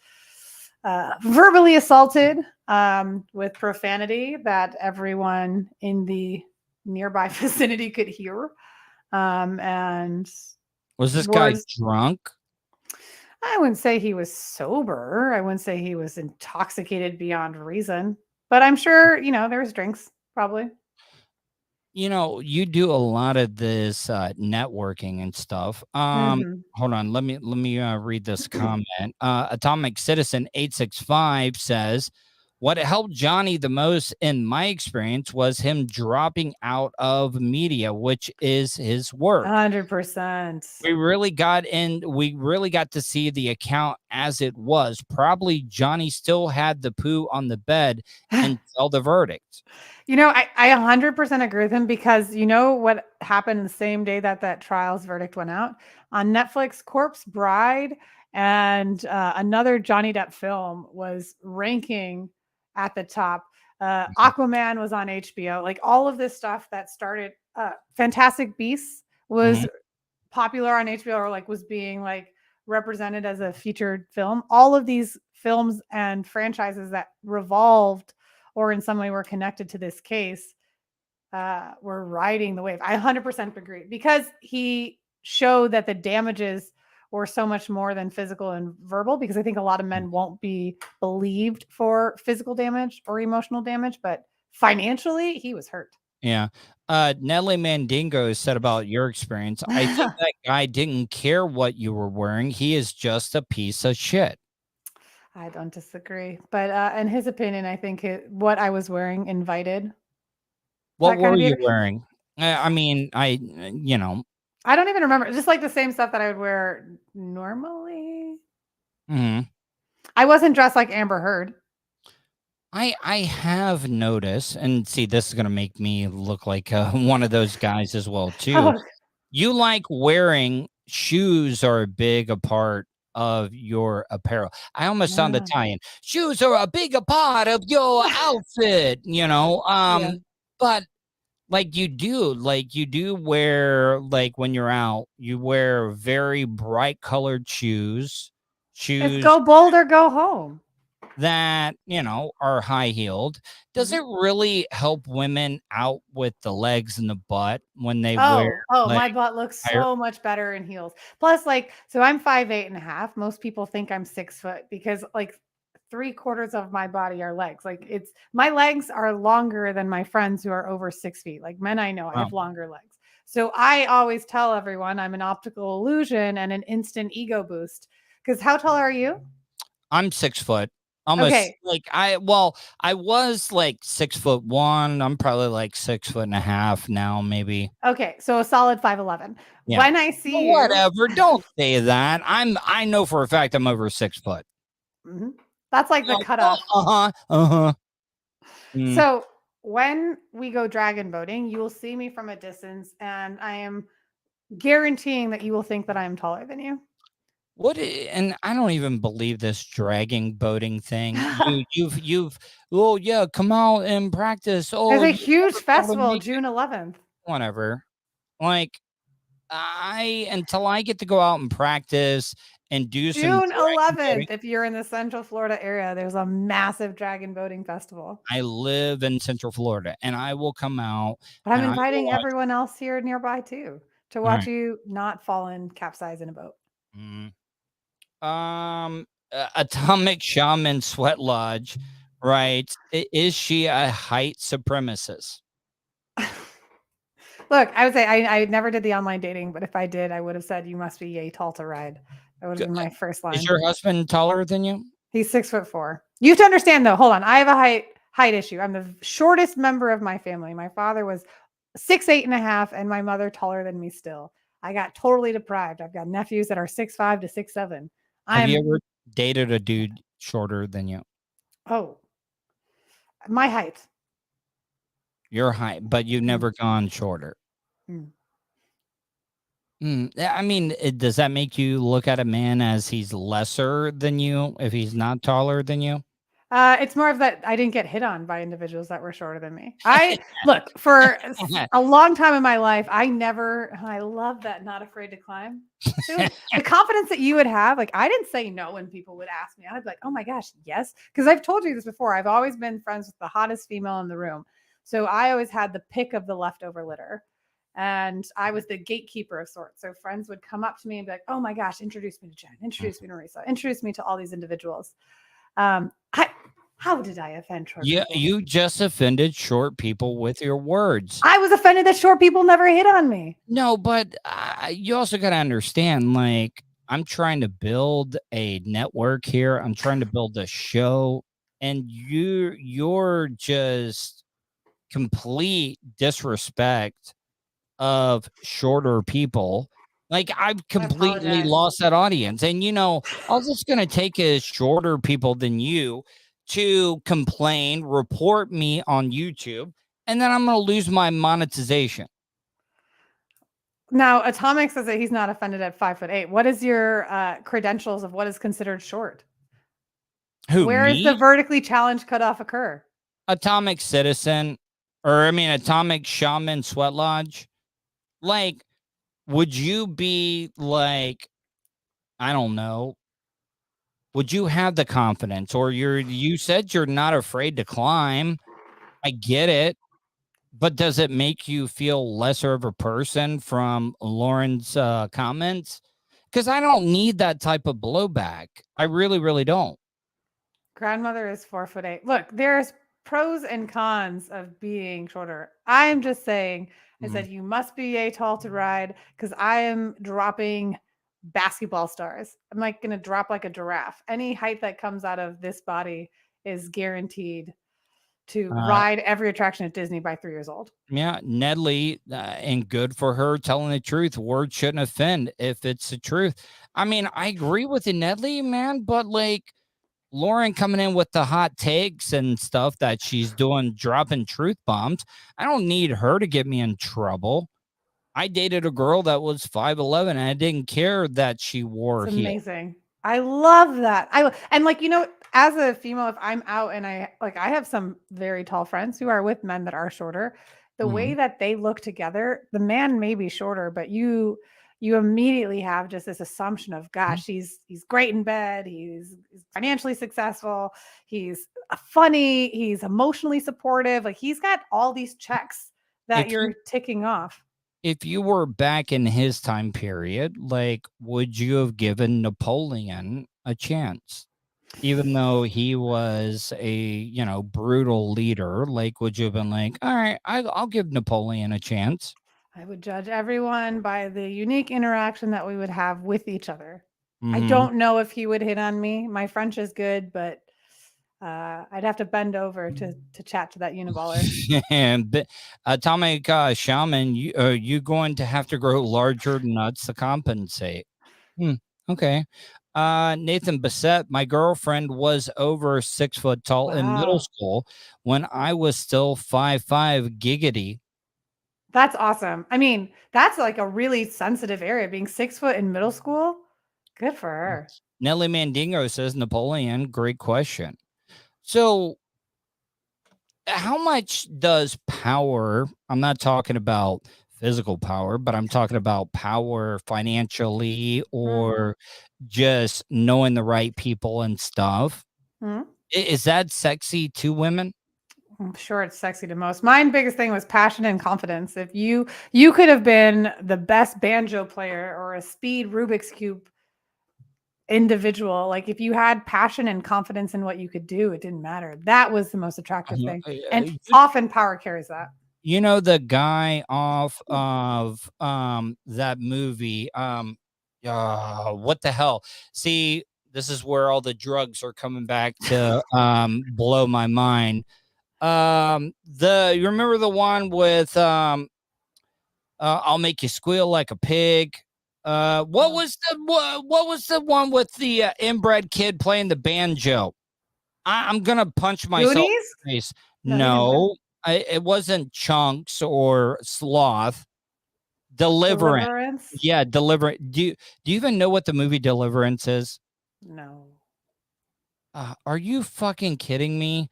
S5: verbally assaulted with profanity that everyone in the nearby vicinity could hear. And
S4: was this guy drunk?
S5: I wouldn't say he was sober. I wouldn't say he was intoxicated beyond reason, but I'm sure, there was drinks probably.
S4: You do a lot of this networking and stuff. Hold on, let me read this comment. Atomic Citizen 865 says, what helped Johnny the most in my experience was him dropping out of media, which is his work.
S5: 100%.
S4: We really got to see the account as it was. Probably Johnny still had the poo on the bed until the verdict.
S5: I 100% agree with him, because what happened the same day that trial's verdict went out on Netflix? Corpse Bride and another Johnny Depp film was ranking at the top. Aquaman was on HBO. Like all of this stuff that started, Fantastic Beasts was popular on HBO, or like was being like represented as a featured film. All of these films and franchises that revolved or in some way were connected to this case were riding the wave. I 100% agree, because he showed that the damages were so much more than physical and verbal, because I think a lot of men won't be believed for physical damage or emotional damage, but financially he was hurt.
S4: Yeah. Nelly Mandingo said about your experience, I think that guy didn't care what you were wearing. He is just a piece of shit.
S5: I don't disagree. But in his opinion, I think what I was wearing invited.
S4: What were you wearing? I mean, you know.
S5: I don't even remember. Just like the same stuff that I would wear normally.
S4: Mm-hmm.
S5: I wasn't dressed like Amber Heard.
S4: I have noticed, and see, this is going to make me look like one of those guys as well, too.
S5: Oh.
S4: You like wearing shoes are a big a part of your apparel. I almost sound Italian. Shoes are a big a part of your outfit, you know. But like you do wear, like when you're out, you wear very bright colored shoes.
S5: It's go bold or go home.
S4: That, you know, are high heeled. Does it really help women out with the legs and the butt when they wear?
S5: My butt looks so much better in heels. Plus, like, so I'm 5'8.5". Most people think I'm 6 foot because like 3/4 of my body are legs. Like my legs are longer than my friends who are over 6 feet. Like men I know, I have longer legs. So I always tell everyone I'm an optical illusion and an instant ego boost. Because how tall are you?
S4: I'm 6 foot. Almost like I was like 6'1". I'm probably like 6.5 now, maybe.
S5: Okay, so a solid 5'11".
S4: Yeah.
S5: When I see you,
S4: whatever, don't say that. I know for a fact I'm over 6 foot.
S5: Mm-hmm. That's like the cutoff. So when we go dragon boating, you will see me from a distance, and I am guaranteeing that you will think that I am taller than you.
S4: And I don't even believe this dragging boating thing. You've oh yeah, come out and practice. Oh,
S5: there's a huge festival June 11th.
S4: Whatever. Like until I get to go out and practice and do
S5: June 11th. If you're in the Central Florida area, there's a massive dragon boating festival.
S4: I live in Central Florida, and I will come out.
S5: But I'm inviting everyone else here nearby too to watch you not fall and capsize in a boat.
S4: Atomic Shaman Sweat Lodge, right? Is she a height supremacist?
S5: Look, I would say I never did the online dating, but if I did, I would have said you must be yay tall to ride. That would have been my first line.
S4: Is your husband taller than you?
S5: He's 6'4". You have to understand though. Hold on, I have a height issue. I'm the shortest member of my family. My father was 6'8.5", and my mother taller than me still. I got totally deprived. I've got nephews that are 6'5" to 6'7".
S4: Have you ever dated a dude shorter than you?
S5: Oh, my height.
S4: Your height, but you've never gone shorter. I mean, does that make you look at a man as he's lesser than you if he's not taller than you?
S5: It's more of that I didn't get hit on by individuals that were shorter than me. Look, for a long time in my life, I love that not afraid to climb. Dude, the confidence that you would have, like I didn't say no when people would ask me. I'd be like, oh my gosh, yes. Because I've told you this before. I've always been friends with the hottest female in the room. So I always had the pick of the leftover litter. And I was the gatekeeper of sorts. So friends would come up to me and be like, oh my gosh, introduce me to Jen, introduce me to Marisa, introduce me to all these individuals. How did I offend short people?
S4: You just offended short people with your words.
S5: I was offended that short people never hit on me.
S4: No, but you also got to understand, like, I'm trying to build a network here. I'm trying to build a show, and you're just complete disrespect of shorter people. Like, I've completely lost that audience. And, you know, all it's going to take is shorter people than you to complain, report me on YouTube, and then I'm going to lose my monetization.
S5: Now, Atomic says that he's not offended at 5'8". What is your credentials of what is considered short? Where is the vertically challenged cutoff occur?
S4: Atomic Shaman Sweat Lodge. Like, would you be like, I don't know, would you have the confidence? Or you said you're not afraid to climb. I get it. But does it make you feel lesser of a person from Lauren's comments? Because I don't need that type of blowback. I really, really don't.
S5: Grandmother is 4'8". Look, there's pros and cons of being shorter. I'm just saying, I said you must be a tall to ride because I am dropping basketball stars. I'm like going to drop like a giraffe. Any height that comes out of this body is guaranteed to ride every attraction at Disney by 3 years old.
S4: Yeah, Nedley, and good for her telling the truth. Words shouldn't offend if it's the truth. I mean, I agree with you, Nedley, man, but like Lauren coming in with the hot takes and stuff that she's doing, dropping truth bombs. I don't need her to get me in trouble. I dated a girl that was 5'11", and I didn't care that she wore
S5: It's
S4: heels.
S5: amazing. I love that. And like, you know, as a female, if I'm out and I have some very tall friends who are with men that are shorter, the way that they look together, the man may be shorter, but you immediately have just this assumption of, gosh, he's great in bed. He's financially successful. He's funny. He's emotionally supportive. Like he's got all these checks that you're ticking off.
S4: If you were back in his time period, like, would you have given Napoleon a chance? Even though he was a, brutal leader, like, would you have been like, all right, I'll give Napoleon a chance?
S5: I would judge everyone by the unique interaction that we would have with each other. I don't know if he would hit on me. My French is good, but I'd have to bend over to chat to that uniballer.
S4: And Atomic Shaman, you going to have to grow larger nuts to compensate. Okay. Nathan Bissett, my girlfriend was over 6 foot tall in middle school when I was still 5'5", giggity.
S5: That's awesome. I mean, that's like a really sensitive area, being 6 foot in middle school. Good for her.
S4: Nelly Mandingo says, Napoleon, great question. So how much does power, I'm not talking about physical power, but I'm talking about power financially or just knowing the right people and stuff. Is that sexy to women?
S5: I'm sure it's sexy to most. My biggest thing was passion and confidence. If you could have been the best banjo player or a speed Rubik's Cube individual, like if you had passion and confidence in what you could do, it didn't matter. That was the most attractive thing. And often power carries that.
S4: You know, the guy off of that movie, what the hell? See, this is where all the drugs are coming back to blow my mind. You remember the one with I'll make you squeal like a pig? What was the one with the inbred kid playing the banjo? I'm gonna punch myself in the face. No, it wasn't Chunks or Sloth. Deliverance. Yeah, Deliverance. Do you even know what the movie Deliverance is?
S5: No.
S4: Are you fucking kidding me?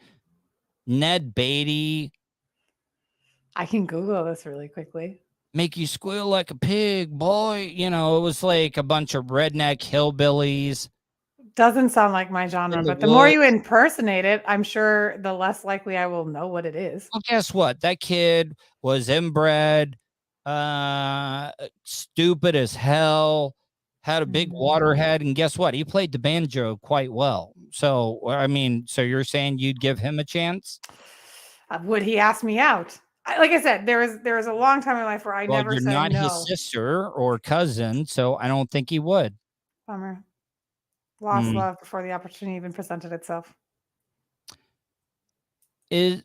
S4: Ned Beatty.
S5: I can Google this really quickly.
S4: Make you squeal like a pig, boy. You know, it was like a bunch of redneck hillbillies.
S5: Doesn't sound like my genre, but the more you impersonate it, I'm sure the less likely I will know what it is.
S4: Well, guess what? That kid was inbred, stupid as hell, had a big water head, and guess what? He played the banjo quite well. So, I mean, so you're saying you'd give him a chance?
S5: Would he ask me out? Like I said, there was a long time in my life where I never said no.
S4: You're not his sister or cousin, so I don't think he would.
S5: Bummer. Lost love before the opportunity even presented itself.
S4: I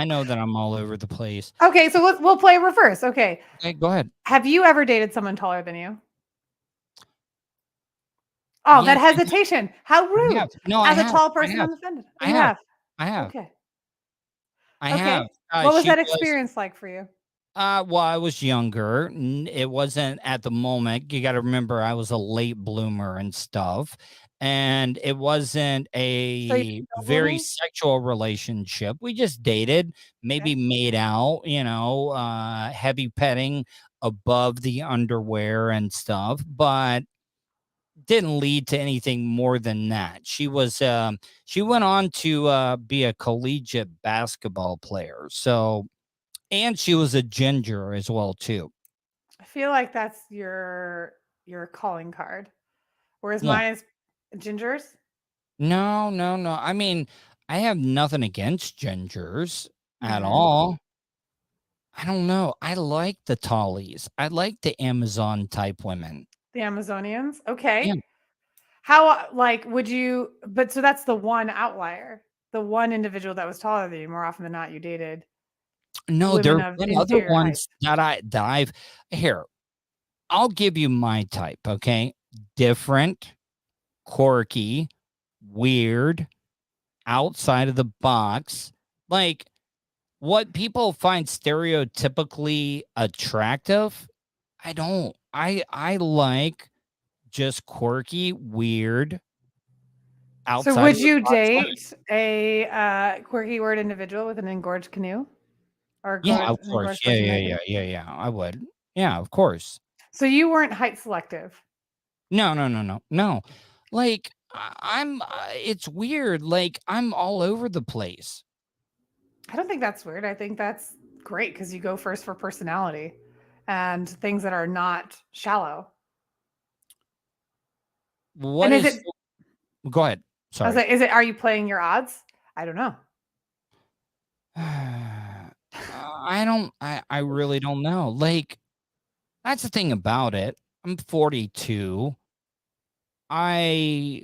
S4: know that I'm all over the place.
S5: Okay, so we'll play reverse. Okay,
S4: go ahead.
S5: Have you ever dated someone taller than you? Oh, yeah, that hesitation. How rude.
S4: No,
S5: as a tall person, I'm offended.
S4: I have.
S5: Okay.
S4: I have.
S5: What was that experience like for you?
S4: Well, I was younger. It wasn't at the moment. You got to remember, I was a late bloomer and stuff. And it wasn't a very sexual relationship. We just dated, maybe made out, heavy petting above the underwear and stuff. But didn't lead to anything more than that. She went on to be a collegiate basketball player. So, and she was a ginger as well too.
S5: I feel like that's your calling card, whereas
S4: Yeah.
S5: mine is gingers.
S4: No. I mean, I have nothing against gingers at
S5: Mhm.
S4: all. I don't know. I like the tallies. I like the Amazon type women.
S5: The Amazonians. Okay.
S4: Yeah.
S5: How would you? But so that's the one outlier, the one individual that was taller than you. More often than not, you dated.
S4: No,
S5: Women
S4: there
S5: of
S4: have been other
S5: inferior
S4: ones that I've here. I'll give you my type, okay? Different, quirky, weird, outside of the box. Like what people find stereotypically attractive, I don't. I like just quirky, weird, outside
S5: So would
S4: of the
S5: you
S4: box women.
S5: date a quirky word individual with an engorged canoe? Or
S4: Yeah, of
S5: an
S4: course.
S5: engorged person naked?
S4: Yeah. I would. Yeah, of course.
S5: So you weren't height selective.
S4: No. Like I'm it's weird. Like I'm all over the place.
S5: I don't think that's weird. I think that's great because you go first for personality and things that are not shallow.
S4: What
S5: And
S4: is Go ahead.
S5: I was
S4: Sorry.
S5: like, are you playing your odds? I don't know.
S4: I really don't know. Like that's the thing about it. I'm 42. Our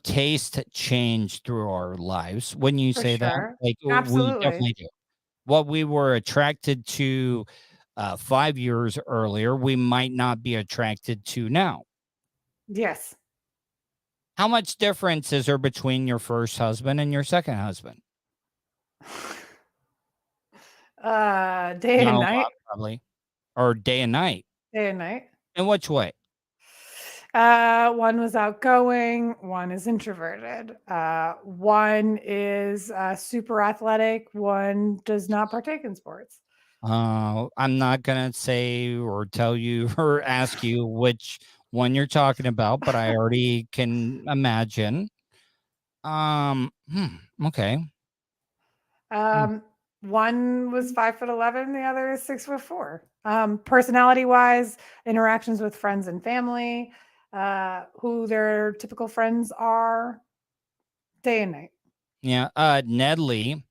S4: taste changed through our lives. When you
S5: For
S4: say that,
S5: sure.
S4: like we
S5: Absolutely.
S4: definitely do. What we were attracted to 5 years earlier, we might not be attracted to now.
S5: Yes.
S4: How much difference is there between your first husband and your second husband?
S5: Day
S4: Not
S5: and
S4: a
S5: night.
S4: lot, probably. Or day and night.
S5: Day and night.
S4: In which way?
S5: One was outgoing, one is introverted. One is super athletic, one does not partake in sports.
S4: I'm not gonna say or tell you or ask you which one you're talking about, but I already can imagine. Okay.
S5: One was 5'11", the other is 6'4". Personality wise, interactions with friends and family, who their typical friends are, day and night.
S4: Yeah. Nedley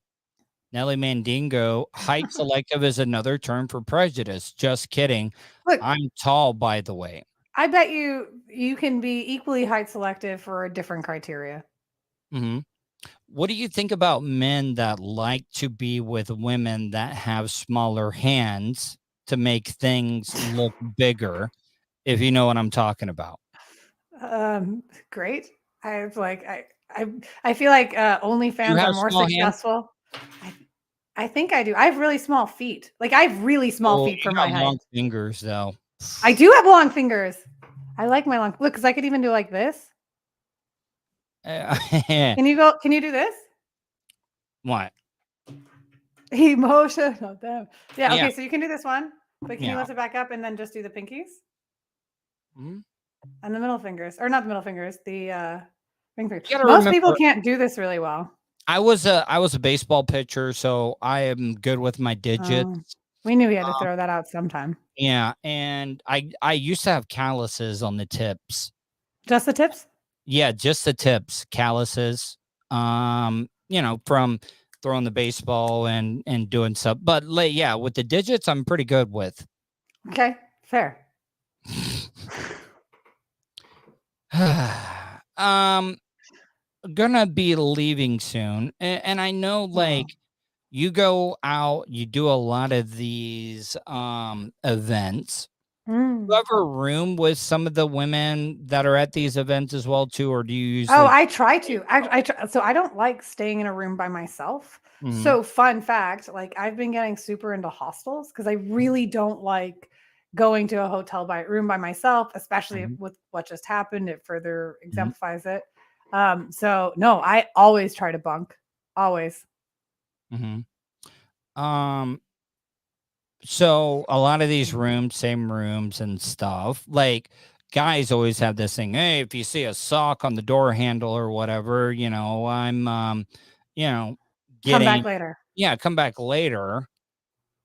S4: Mandingo, height selective is another term for prejudice. Just kidding.
S5: Look,
S4: I'm tall, by the way.
S5: I bet you can be equally height selective for a different criteria.
S4: Mm-hmm. What do you think about men that like to be with women that have smaller hands to make things look bigger, if you know what I'm talking about?
S5: Great. I feel like OnlyFans are more successful. I think I do. I have really small feet. Like I have really small feet for my height.
S4: Long fingers, though.
S5: I do have long fingers. I like my long. Look, because I could even do like this. Can you do this?
S4: What?
S5: Emotion. Oh, damn. Yeah. Okay. So you can do this one, but can you lift it back up and then just do the pinkies?
S4: Mm-hmm.
S5: And the middle fingers, or not the middle fingers, the ring fingers. Most people can't do this really well.
S4: I was a baseball pitcher, so I am good with my digits.
S5: We knew we had to throw that out sometime.
S4: Yeah, and I used to have calluses on the tips.
S5: Just the tips?
S4: Yeah, just the tips, calluses. From throwing the baseball and doing stuff. But yeah, with the digits, I'm pretty good with.
S5: Okay, fair.
S4: Gonna be leaving soon, and I know you go out, you do a lot of these events. Do you ever room with some of the women that are at these events as well too, or do you usually?
S5: Oh, I try to. So I don't like staying in a room by myself. Mm-hmm. So fun fact, I've been getting super into hostels because I really don't like going to a hotel room by myself, especially with what just happened. It further exemplifies it. So no, I always try to bunk. Always.
S4: So a lot of these rooms, same rooms and stuff, guys always have this thing. Hey, if you see a sock on the door handle or whatever, I'm,
S5: Come
S4: getting,
S5: back later.
S4: yeah, come back later.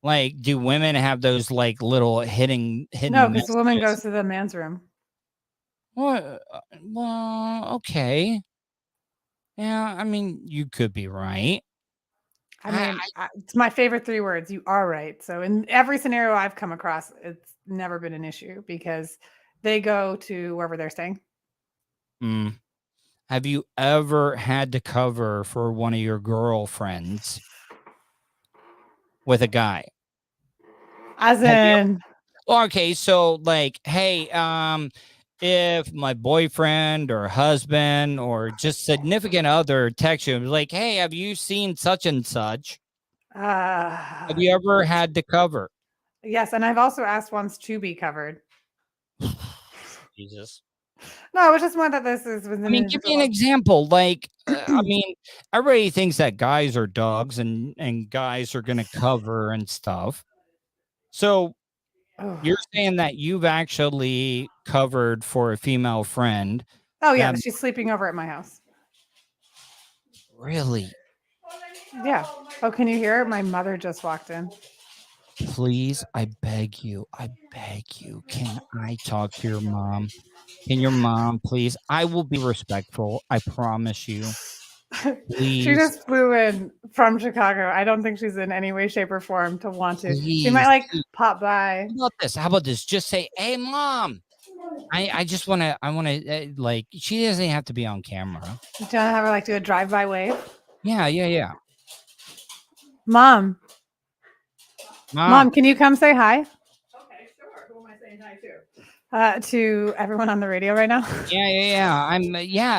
S4: Like, do women have those like little hidden
S5: No, because the woman
S4: messages?
S5: goes to the man's room.
S4: Well, okay. Yeah, I mean, you could be right.
S5: I mean, it's my favorite 3 words. You are right. So in every scenario I've come across, it's never been an issue because they go to wherever they're staying.
S4: Have you ever had to cover for one of your girlfriends with a guy?
S5: As in,
S4: okay, so like, hey, if my boyfriend or husband or just significant other text you like, hey, have you seen such and such? Have you ever had to cover?
S5: Yes, and I've also asked once to be covered.
S4: Jesus.
S5: No, I was just one that this is.
S4: I mean, give me an example. Like, I mean, everybody thinks that guys are dogs and guys are going to cover and stuff. So you're saying that you've actually covered for a female friend?
S5: Oh yeah, she's sleeping over at my house.
S4: Really?
S5: Yeah. Oh, can you hear it? My mother just walked in.
S4: Please, I beg you. Can I talk to your mom? Can your mom, please? I will be respectful. I promise you. Please.
S5: She just flew in from Chicago. I don't think she's in any way, shape, or form to want to.
S4: Please.
S5: She might pop by.
S4: How about this? Just say, hey, mom. I just want to, like, she doesn't have to be on camera.
S5: Do you want to have her do a drive-by wave?
S4: Yeah.
S5: Mom, can you come say hi? Okay, sure. Who am I saying hi to? To everyone on the radio right now.
S4: Yeah.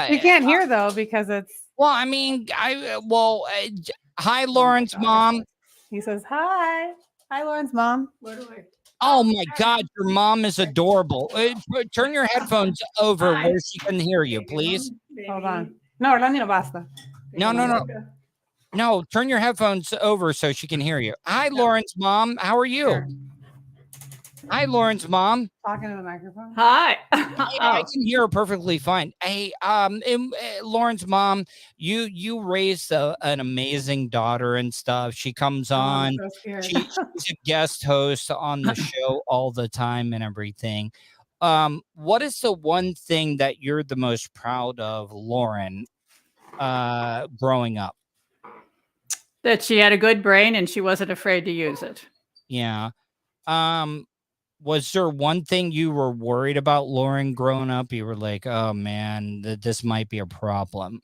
S5: You can't hear though because it's.
S4: Well, I mean, hi, Lauren's mom.
S5: He says hi. Hi, Lauren's mom. Where do I?
S4: Oh my God, your mom is adorable. Turn your headphones over where she can hear you, please.
S5: Hold on. No, Orlando, basta.
S4: No, turn your headphones over so she can hear you. Hi, Lauren's mom. How are you? Sure. Hi, Lauren's mom.
S5: Talking to the microphone.
S10: Hi.
S4: I can hear her perfectly fine. Hey, Lauren's mom, you raised an amazing daughter and stuff. She comes on.
S5: So
S4: she's a guest host on the show all the time and everything. What is the one thing that you're the most proud of, Lauren, growing up?
S10: That she had a good brain and she wasn't afraid to use it.
S4: Yeah. Was there one thing you were worried about, Lauren, growing up? You were like, oh man, this might be a problem.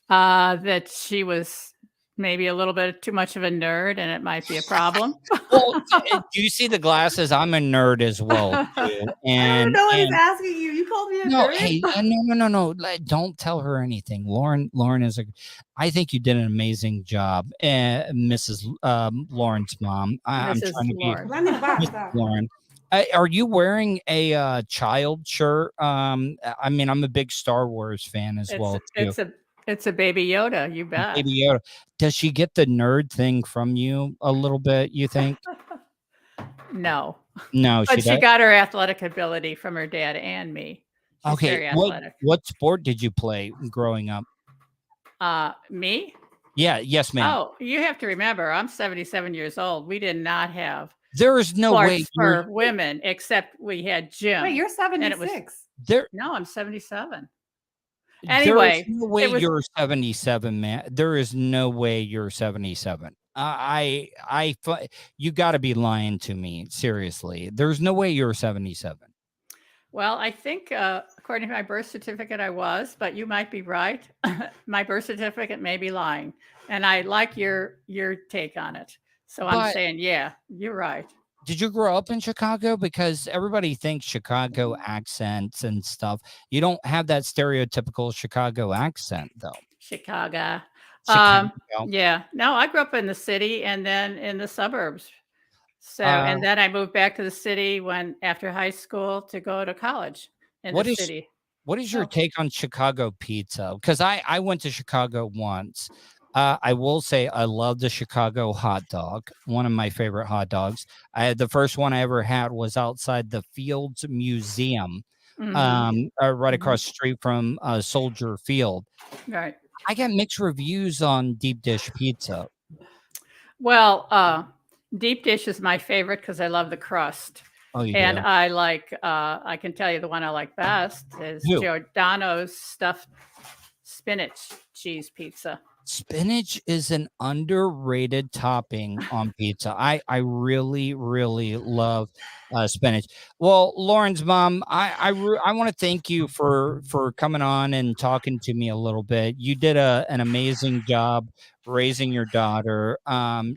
S10: That she was maybe a little bit too much of a nerd and it might be a problem.
S4: Well, do you see the glasses? I'm a nerd as well, too. And
S5: no one is asking you. You called me a nerd?
S4: Hey, no. Don't tell her anything. Lauren is I think you did an amazing job, Mrs. Lauren's mom. I'm trying to be Mrs. Lauren. Are you wearing a child shirt? I mean, I'm a big Star Wars fan as well, too.
S10: It's a Baby Yoda, you bet.
S4: Baby Yoda. Does she get the nerd thing from you a little bit, you think?
S10: No,
S4: but
S10: she got her athletic ability from her dad and me. She's
S4: okay, what sport did you play growing up?
S10: Me?
S4: Yeah, yes, ma'am.
S10: Oh, you have to remember, I'm 77 years old. We did not have.
S4: There is no way
S10: for women, except we had gym.
S5: Wait, you're 76.
S10: No, I'm 77. Anyway,
S4: there's no way you're 77, man. There is no way you're 77. You got to be lying to me. Seriously, there's no way you're 77.
S10: Well, I think according to my birth certificate, I was, but you might be right. My birth certificate may be lying, and I like your take on it. So I'm saying, yeah, you're right.
S4: Did you grow up in Chicago? Because everybody thinks Chicago accents and stuff. You don't have that stereotypical Chicago accent, though.
S10: Chicago. Yeah. No, I grew up in the city and then in the suburbs. So, and then I moved back to the city after high school to go to college in the city.
S4: What is your take on Chicago pizza? Because I went to Chicago once. I will say I love the Chicago hot dog. One of my favorite hot dogs. The first one I ever had was outside the Fields Museum, right across the street from Soldier Field.
S10: Right.
S4: I got mixed reviews on deep dish pizza.
S10: Well, deep dish is my favorite because I love the crust.
S4: Oh, you
S10: and
S4: do?
S10: I like, I can tell you the one I like best is
S4: Who?
S10: Giordano's stuffed spinach cheese pizza.
S4: Spinach is an underrated topping on pizza. I really, really love spinach. Well, Lauren's mom, I want to thank you for coming on and talking to me a little bit. You did an amazing job raising your daughter.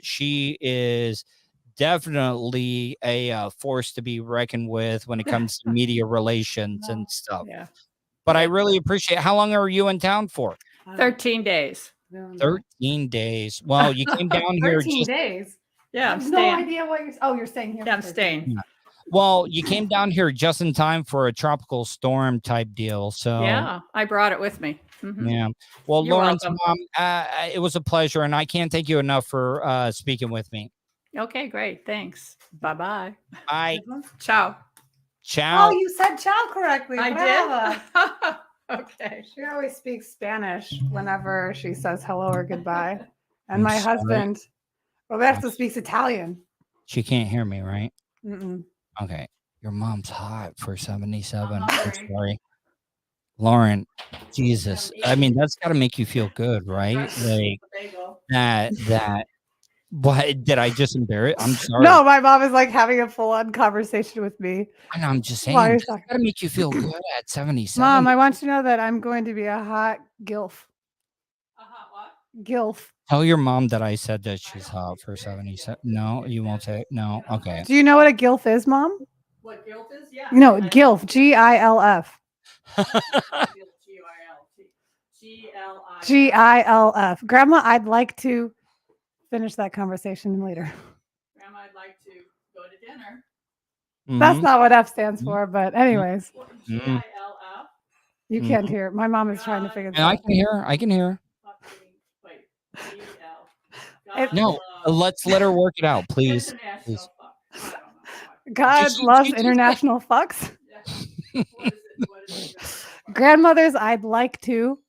S4: She is definitely a force to be reckoned with when it comes to media relations and stuff.
S10: Yeah.
S4: But I really appreciate it. How long are you in town for?
S10: 13 days.
S4: 13 days. Well, you came down here
S5: 13 days.
S10: Yeah,
S5: I
S10: I'm
S5: have
S10: staying.
S5: no idea what you're. Oh, you're staying here.
S10: Yeah, I'm
S5: for 13
S10: staying.
S5: days.
S4: Well, you came down here just in time for a tropical storm type deal. So
S10: Yeah, I brought it with me. Mhm.
S4: yeah. Well,
S10: You're
S4: Lauren's
S10: welcome.
S4: mom, it was a pleasure, and I can't thank you enough for speaking with me.
S10: Okay, great. Thanks. Bye-bye.
S4: Bye.
S10: Ciao.
S4: Ciao.
S5: Oh, you said ciao correctly.
S10: I
S5: Bravo.
S10: did. Okay.
S5: She always speaks Spanish whenever she says hello or goodbye. And
S4: I'm
S5: my
S4: sorry.
S5: husband, Roberto, speaks Italian.
S4: She can't hear me, right?
S5: Mm-mm.
S4: Okay. Your mom's hot for 77. I'm sorry. Lauren, Jesus. I mean, that's got to make you feel good, right? Like that. What did I just embarrass? I'm sorry.
S5: No, my mom is like having a full-on conversation with me.
S4: And I'm just saying,
S5: While you're
S4: it's got
S5: talking.
S4: to make you feel good at 77.
S5: Mom, I want you to know that I'm going to be a hot gilf. Gilf.
S4: Tell your mom that I said that she's hot for 77. No, you won't say no. Okay.
S5: Do you know what a gilf is, Mom?
S10: What guilt is? Yeah.
S5: No, gilf. G-I-L-F. G-I-L-F. Grandma, I'd like to finish that conversation later.
S10: Grandma, I'd like to go to dinner.
S5: That's not what F stands for, but anyways,
S4: Mhm.
S5: you can't hear it. My mom is trying to figure this
S4: And I
S5: out.
S4: can hear. I can hear. No, let's let her work it out, please. Please.
S5: God
S4: She
S5: loves
S4: just-
S5: international fucks. Grandmothers, I'd like to.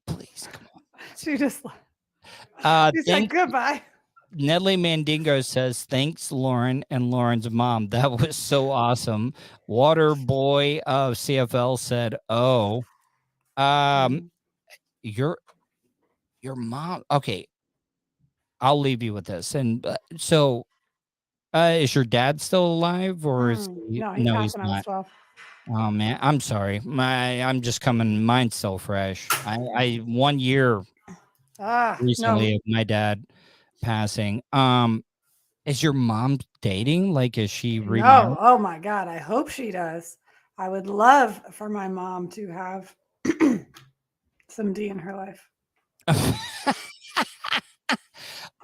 S4: Please, come on.
S5: She just she said
S4: Thank
S5: goodbye.
S4: Nedley Mandingo says, thanks, Lauren and Lauren's mom. That was so awesome. Water Boy of CFL said, oh, your mom. Okay. I'll leave you with this. And so, is your dad still alive or is he?
S5: No, he
S4: No,
S5: passed
S4: he's
S5: when I was
S4: not.
S5: 12.
S4: Oh man, I'm sorry. I'm just coming. Mine's still fresh. I 1 year recently
S5: No.
S4: of my dad passing. Is your mom dating? Like, is she remarried?
S5: No. Oh my God. I hope she does. I would love for my mom to have some D in her life.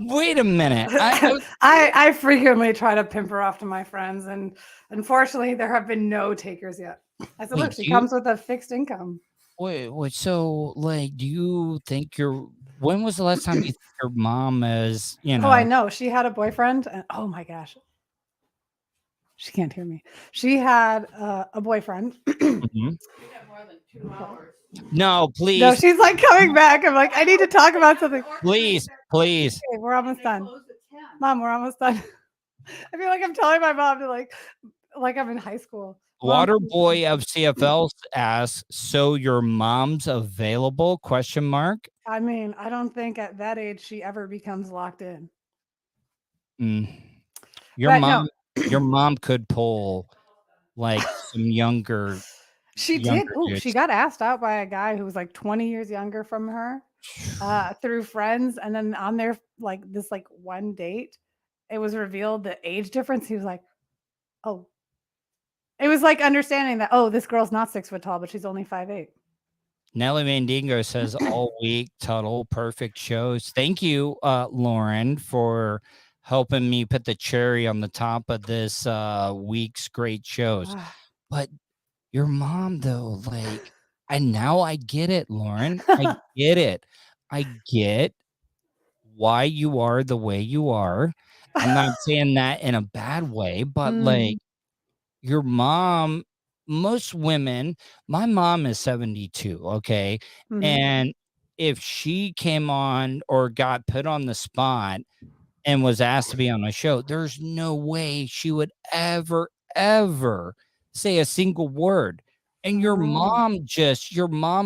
S4: Wait a minute.
S5: I frequently try to pimp her off to my friends, and unfortunately, there have been no takers yet. I said,
S4: Wait,
S5: look, she comes with a fixed income.
S4: Wait. So, like, do you think when was the last time you think your mom is,
S5: Oh, I know. She had a boyfriend, and oh my gosh. She can't hear me. She had a boyfriend.
S4: Mhm. No, please.
S5: No, she's like coming back. I'm like, I need to talk about something.
S4: Please.
S5: Okay, we're almost done. Mom, we're almost done. I feel like I'm telling my mom to like I'm in high school.
S4: Water Boy of CFL asks, so your mom's available? ?
S5: I mean, I don't think at that age she ever becomes locked in.
S4: Your
S5: But
S4: mom, your mom could pull like some younger.
S5: She did.
S4: younger
S5: Oh,
S4: dudes.
S5: she got asked out by a guy who was like 20 years younger from her through friends. And then on their this one date, it was revealed the age difference. He was like, oh. It was like understanding that, oh, this girl's not 6 foot tall, but she's only 5'8".
S4: Nelly Mandingo says all week, Tuddle, perfect shows. Thank you, Lauren, for helping me put the cherry on the top of this week's great shows. But your mom, though, like, And now I get it, Lauren. I get it. I get why you are the way you are. I'm not saying that in a bad way, but like your mom, most women, my mom is 72, okay? And if she came on or got put on the spot and was asked to be on my show, there's no way she would ever, ever say a single word. And your mom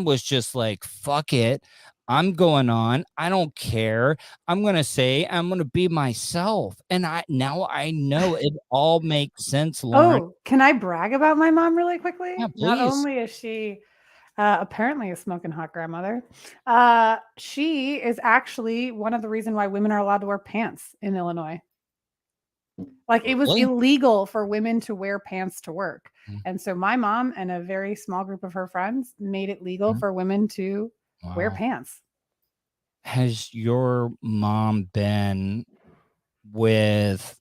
S4: was just like, fuck it. I'm going on. I don't care. I'm going to be myself. And now I know it all makes sense, Lauren.
S5: Oh, can I brag about my mom really quickly?
S4: Yeah,
S5: Not
S4: please.
S5: only is she apparently a smoking hot grandmother, she is actually one of the reasons why women are allowed to wear pants in Illinois. Like it was illegal for women to wear pants to work. And so my mom and a very small group of her friends made it legal for women to wear pants.
S4: Has your mom been with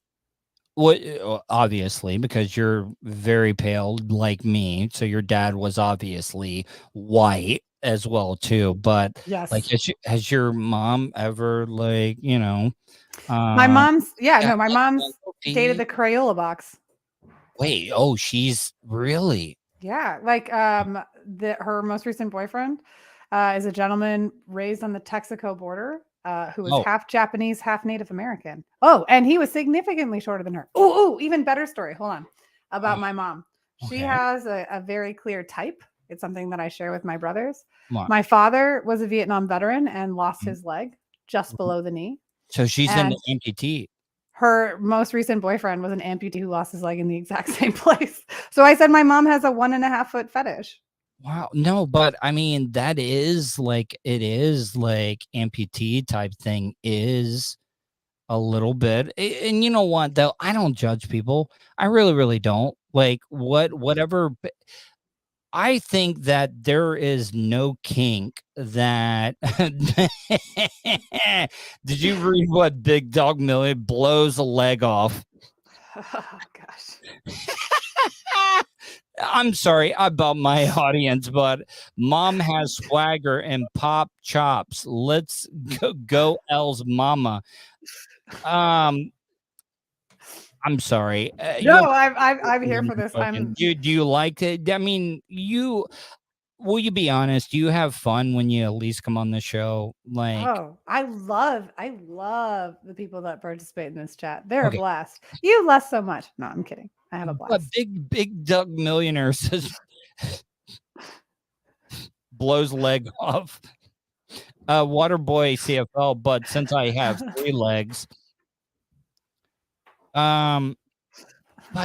S4: what? Obviously, because you're very pale like me, so your dad was obviously white as well too. But like, has your mom ever like
S5: my mom's my mom's dated the Crayola box.
S4: Wait, oh, she's really?
S5: Yeah, like her most recent boyfriend is a gentleman raised on the Texaco border who was half Japanese, half Native American. Oh, and he was significantly shorter than her. Oh, even better story. Hold on. About my mom. She has a very clear type. It's something that I share with my brothers. My father was a Vietnam veteran and lost his leg just below the knee.
S4: So she's an amputee.
S5: Her most recent boyfriend was an amputee who lost his leg in the exact same place. So I said my mom has a 1.5 foot fetish.
S4: Wow. No, but I mean, it is like amputee type thing is a little bit. And you know what, though? I don't judge people. I really, really don't. Like whatever. I think that there is no kink that. Did you read what Big Dog Million blows a leg off?
S5: Oh, gosh.
S4: I'm sorry about my audience, but mom has swagger and pop chops. Let's go L's mama. I'm sorry.
S5: No, I'm here for this.
S4: Do you like it? I mean, will you be honest? Do you have fun when you at least come on the show? Like,
S5: I love the people that participate in this chat. They're a blast. You less so much. No, I'm kidding. I have a blast.
S4: Big Doug Millionaire says blows leg off. Waterboy CFL, but since I have 3 legs. But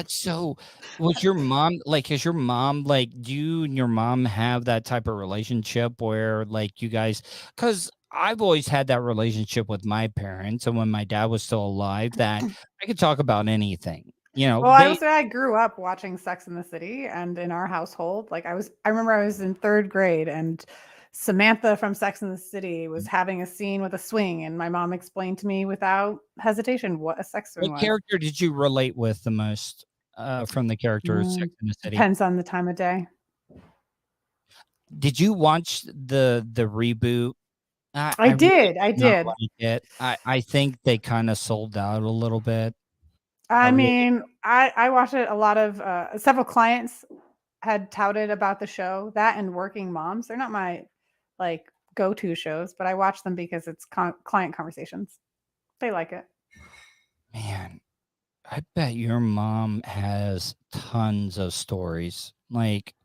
S4: so was your mom like, has your mom like, do you and your mom have that type of relationship where like you guys, because I've always had that relationship with my parents, and when my dad was still alive, that I could talk about anything. Well,
S5: I would say I grew up watching Sex and the City, and in our household, like I remember I was in 3rd grade and Samantha from Sex and the City was having a scene with a swing, and my mom explained to me without hesitation what a sex swing was.
S4: What character did you relate with the most from the character of Sex and the City?
S5: Depends on the time of day.
S4: Did you watch the reboot?
S5: I did.
S4: I think they kind of sold out a little bit.
S5: I mean, I watched it. A lot of several clients had touted about the show, that and Working Moms. They're not my like go-to shows, but I watch them because it's client conversations. They like it.
S4: Man, I bet your mom has tons of stories. Like,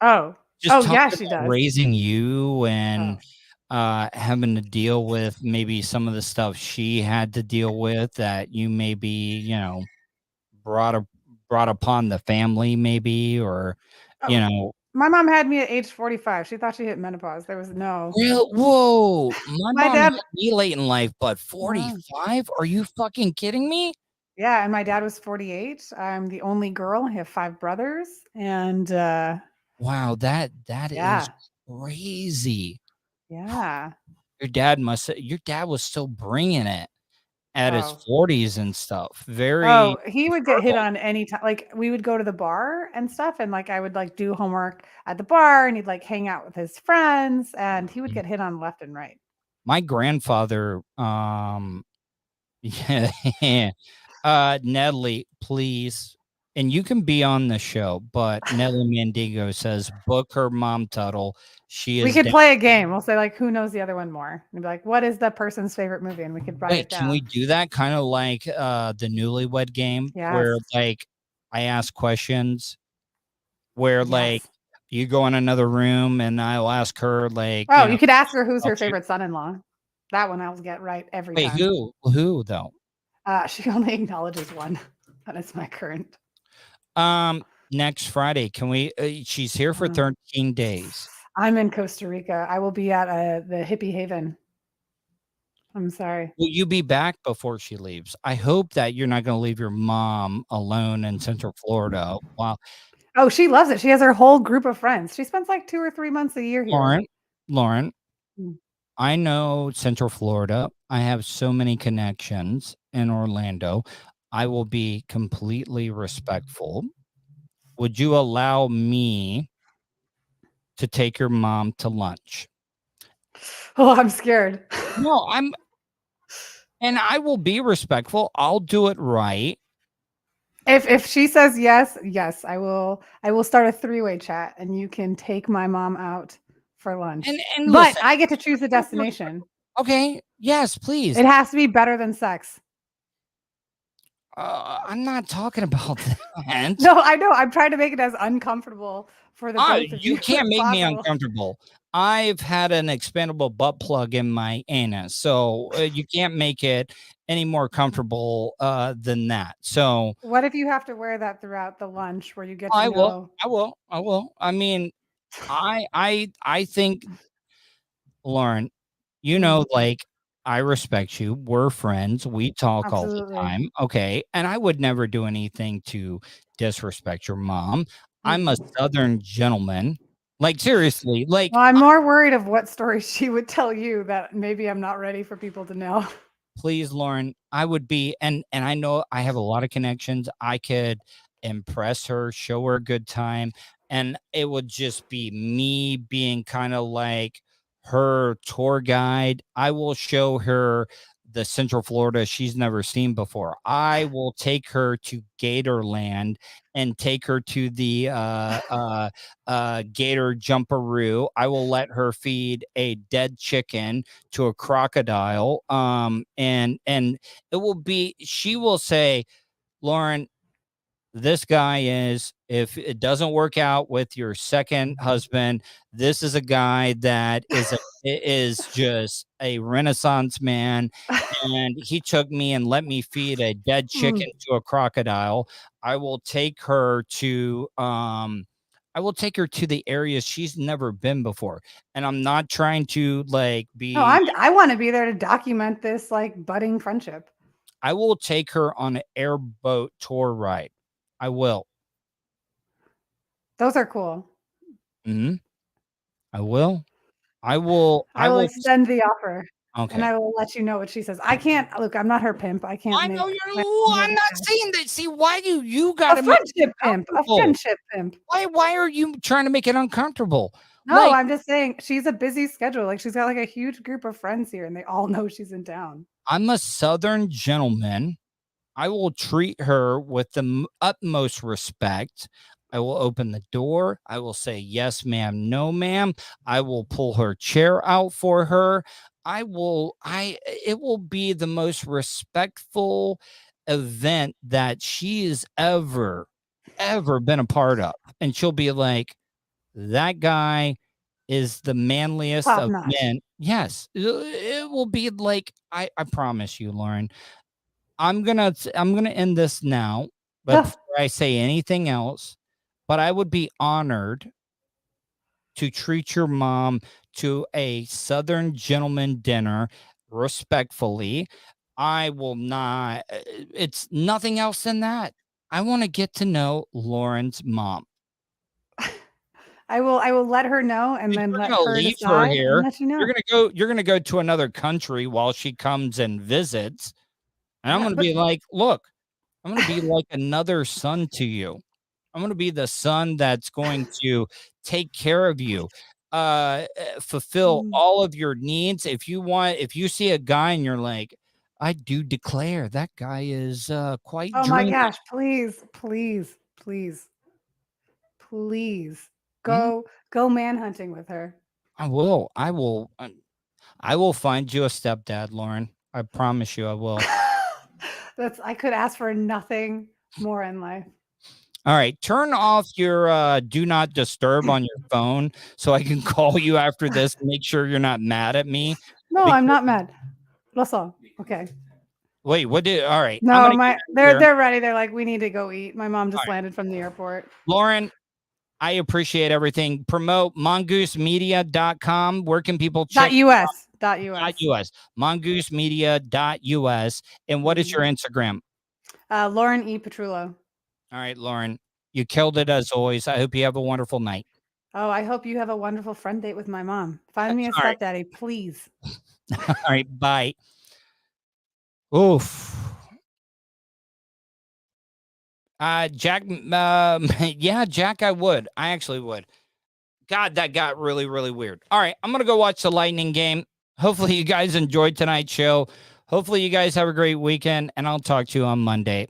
S5: yeah, she does.
S4: Raising you and having to deal with maybe some of the stuff she had to deal with that you maybe, brought upon the family, maybe, or
S5: My mom had me at age 45. She thought she hit menopause. There was no.
S4: Whoa. My mom had me late in life, but 45? Are you fucking kidding me?
S5: Yeah, and my dad was 48. I'm the only girl. I have 5 brothers. And
S4: wow, that is crazy.
S5: Yeah.
S4: Your dad was still bringing it. at his
S5: Oh.
S4: 40s and stuff. Very.
S5: Oh, he would get hit on any time. Like we would go to the bar and stuff, and like I would like do homework at the bar, and he'd like hang out with his friends, and he would get hit on left and right.
S4: My grandfather, yeah, Natalie, please, and you can be on the show, but Natalie Mandigo says book her mom Tuddle. She is.
S5: We could play a game. We'll say like, who knows the other one more? And be like, what is the person's favorite movie? And we could write it down.
S4: Can we do that kind of like the Newlywed Game, where like I ask questions, where like you go in another room and I'll ask her like.
S5: Oh, you could ask her who's her favorite son-in-law. That one I'll get right every time.
S4: Who though?
S5: She only acknowledges one. That is my current.
S4: Next Friday, can we? She's here for 13 days.
S5: I'm in Costa Rica. I will be at the Hippie Haven. I'm sorry.
S4: Will you be back before she leaves? I hope that you're not going to leave your mom alone in Central Florida. Wow.
S5: Oh, she loves it. She has her whole group of friends. She spends like 2 or 3 months a year here.
S4: Lauren, I know Central Florida. I have so many connections in Orlando. I will be completely respectful. Would you allow me to take your mom to lunch?
S5: Oh, I'm scared.
S4: No, and I will be respectful. I'll do it right.
S5: If she says yes, I will start a 3-way chat and you can take my mom out for lunch.
S4: And
S5: but
S4: listen,
S5: I get to choose the destination.
S4: Okay. Yes, please.
S5: It has to be better than sex.
S4: I'm not talking about that.
S5: No, I know. I'm trying to make it as uncomfortable for the both of you.
S4: You can't make me uncomfortable. I've had an expandable butt plug in my anus, so you can't make it any more comfortable than that. So
S5: what if you have to wear that throughout the lunch where you get to know?
S4: I will. I mean, I think, Lauren, you know, like, I respect you. We're friends. We talk all the time. Okay. And I would never do anything to disrespect your mom. I'm a Southern gentleman. Like, seriously. Like,
S5: well, I'm more worried of what story she would tell you that maybe I'm not ready for people to know.
S4: Please, Lauren, I would be, and I know I have a lot of connections. I could impress her, show her a good time. And it would just be me being kind of like her tour guide. I will show her the Central Florida she's never seen before. I will take her to Gatorland and take her to the Gator Jumperoo. I will let her feed a dead chicken to a crocodile. And it will be, she will say, Lauren, this guy is, if it doesn't work out with your second husband, this is a guy that is just a Renaissance man. And he took me and let me feed a dead chicken to a crocodile. I will take her to the areas she's never been before. And I'm not trying to like be.
S5: No, I want to be there to document this like budding friendship.
S4: I will take her on an airboat tour ride. I will.
S5: Those are cool.
S4: I will. I will
S5: extend the offer.
S4: Okay.
S5: And I will let you know what she says. I can't look. I'm not her pimp. I can't.
S4: I know I'm not saying that. See, why do you got
S5: a friendship pimp? A friendship pimp.
S4: Why are you trying to make it uncomfortable?
S5: No, I'm just saying she's a busy schedule. Like she's got like a huge group of friends here, and they all know she's in town.
S4: I'm a Southern gentleman. I will treat her with the utmost respect. I will open the door. I will say, yes, ma'am, no, ma'am. I will pull her chair out for her. It will be the most respectful event that she has ever been a part of. And she'll be like, that guy is the manliest of men. Yes, it will be like, I promise you, Lauren. I'm gonna end this now, but before I say anything else, but I would be honored to treat your mom to a Southern gentleman dinner respectfully. I will not. It's nothing else than that. I want to get to know Lauren's mom.
S5: I will let her know, and then let her
S4: leave
S5: decide
S4: her here.
S5: And let you know.
S4: You're gonna go to another country while she comes and visits. And I'm going to be like, look, I'm going to be like another son to you. I'm going to be the son that's going to take care of you, fulfill all of your needs. If you see a guy and you're like, I do declare that guy is quite
S5: Oh
S4: dreamy.
S5: my gosh, please go manhunting with her.
S4: I will find you a stepdad, Lauren. I promise you I will.
S5: I could ask for nothing more in life.
S4: All right, turn off your do not disturb on your phone so I can call you after this and make sure you're not mad at me.
S5: No, I'm not mad. Listen, okay.
S4: Wait, what did? All right.
S5: No, they're ready. They're like, we need to go eat. My mom just landed from the airport.
S4: Lauren, I appreciate everything. Promote mongoosemedia.com. Where can people check?
S5: .us.
S4: Mongoosemedia.us. And what is your Instagram?
S5: Lauren E. Petrullo.
S4: All right, Lauren, you killed it as always. I hope you have a wonderful night.
S5: Oh, I hope you have a wonderful friend date with my mom. Find me a stepdaddy, please.
S4: All right, bye. Oof. Jack, yeah, Jack, I actually would. God, that got really, really weird. All right, I'm going to go watch the Lightning game. Hopefully you guys enjoyed tonight's show. Hopefully you guys have a great weekend, and I'll talk to you on Monday.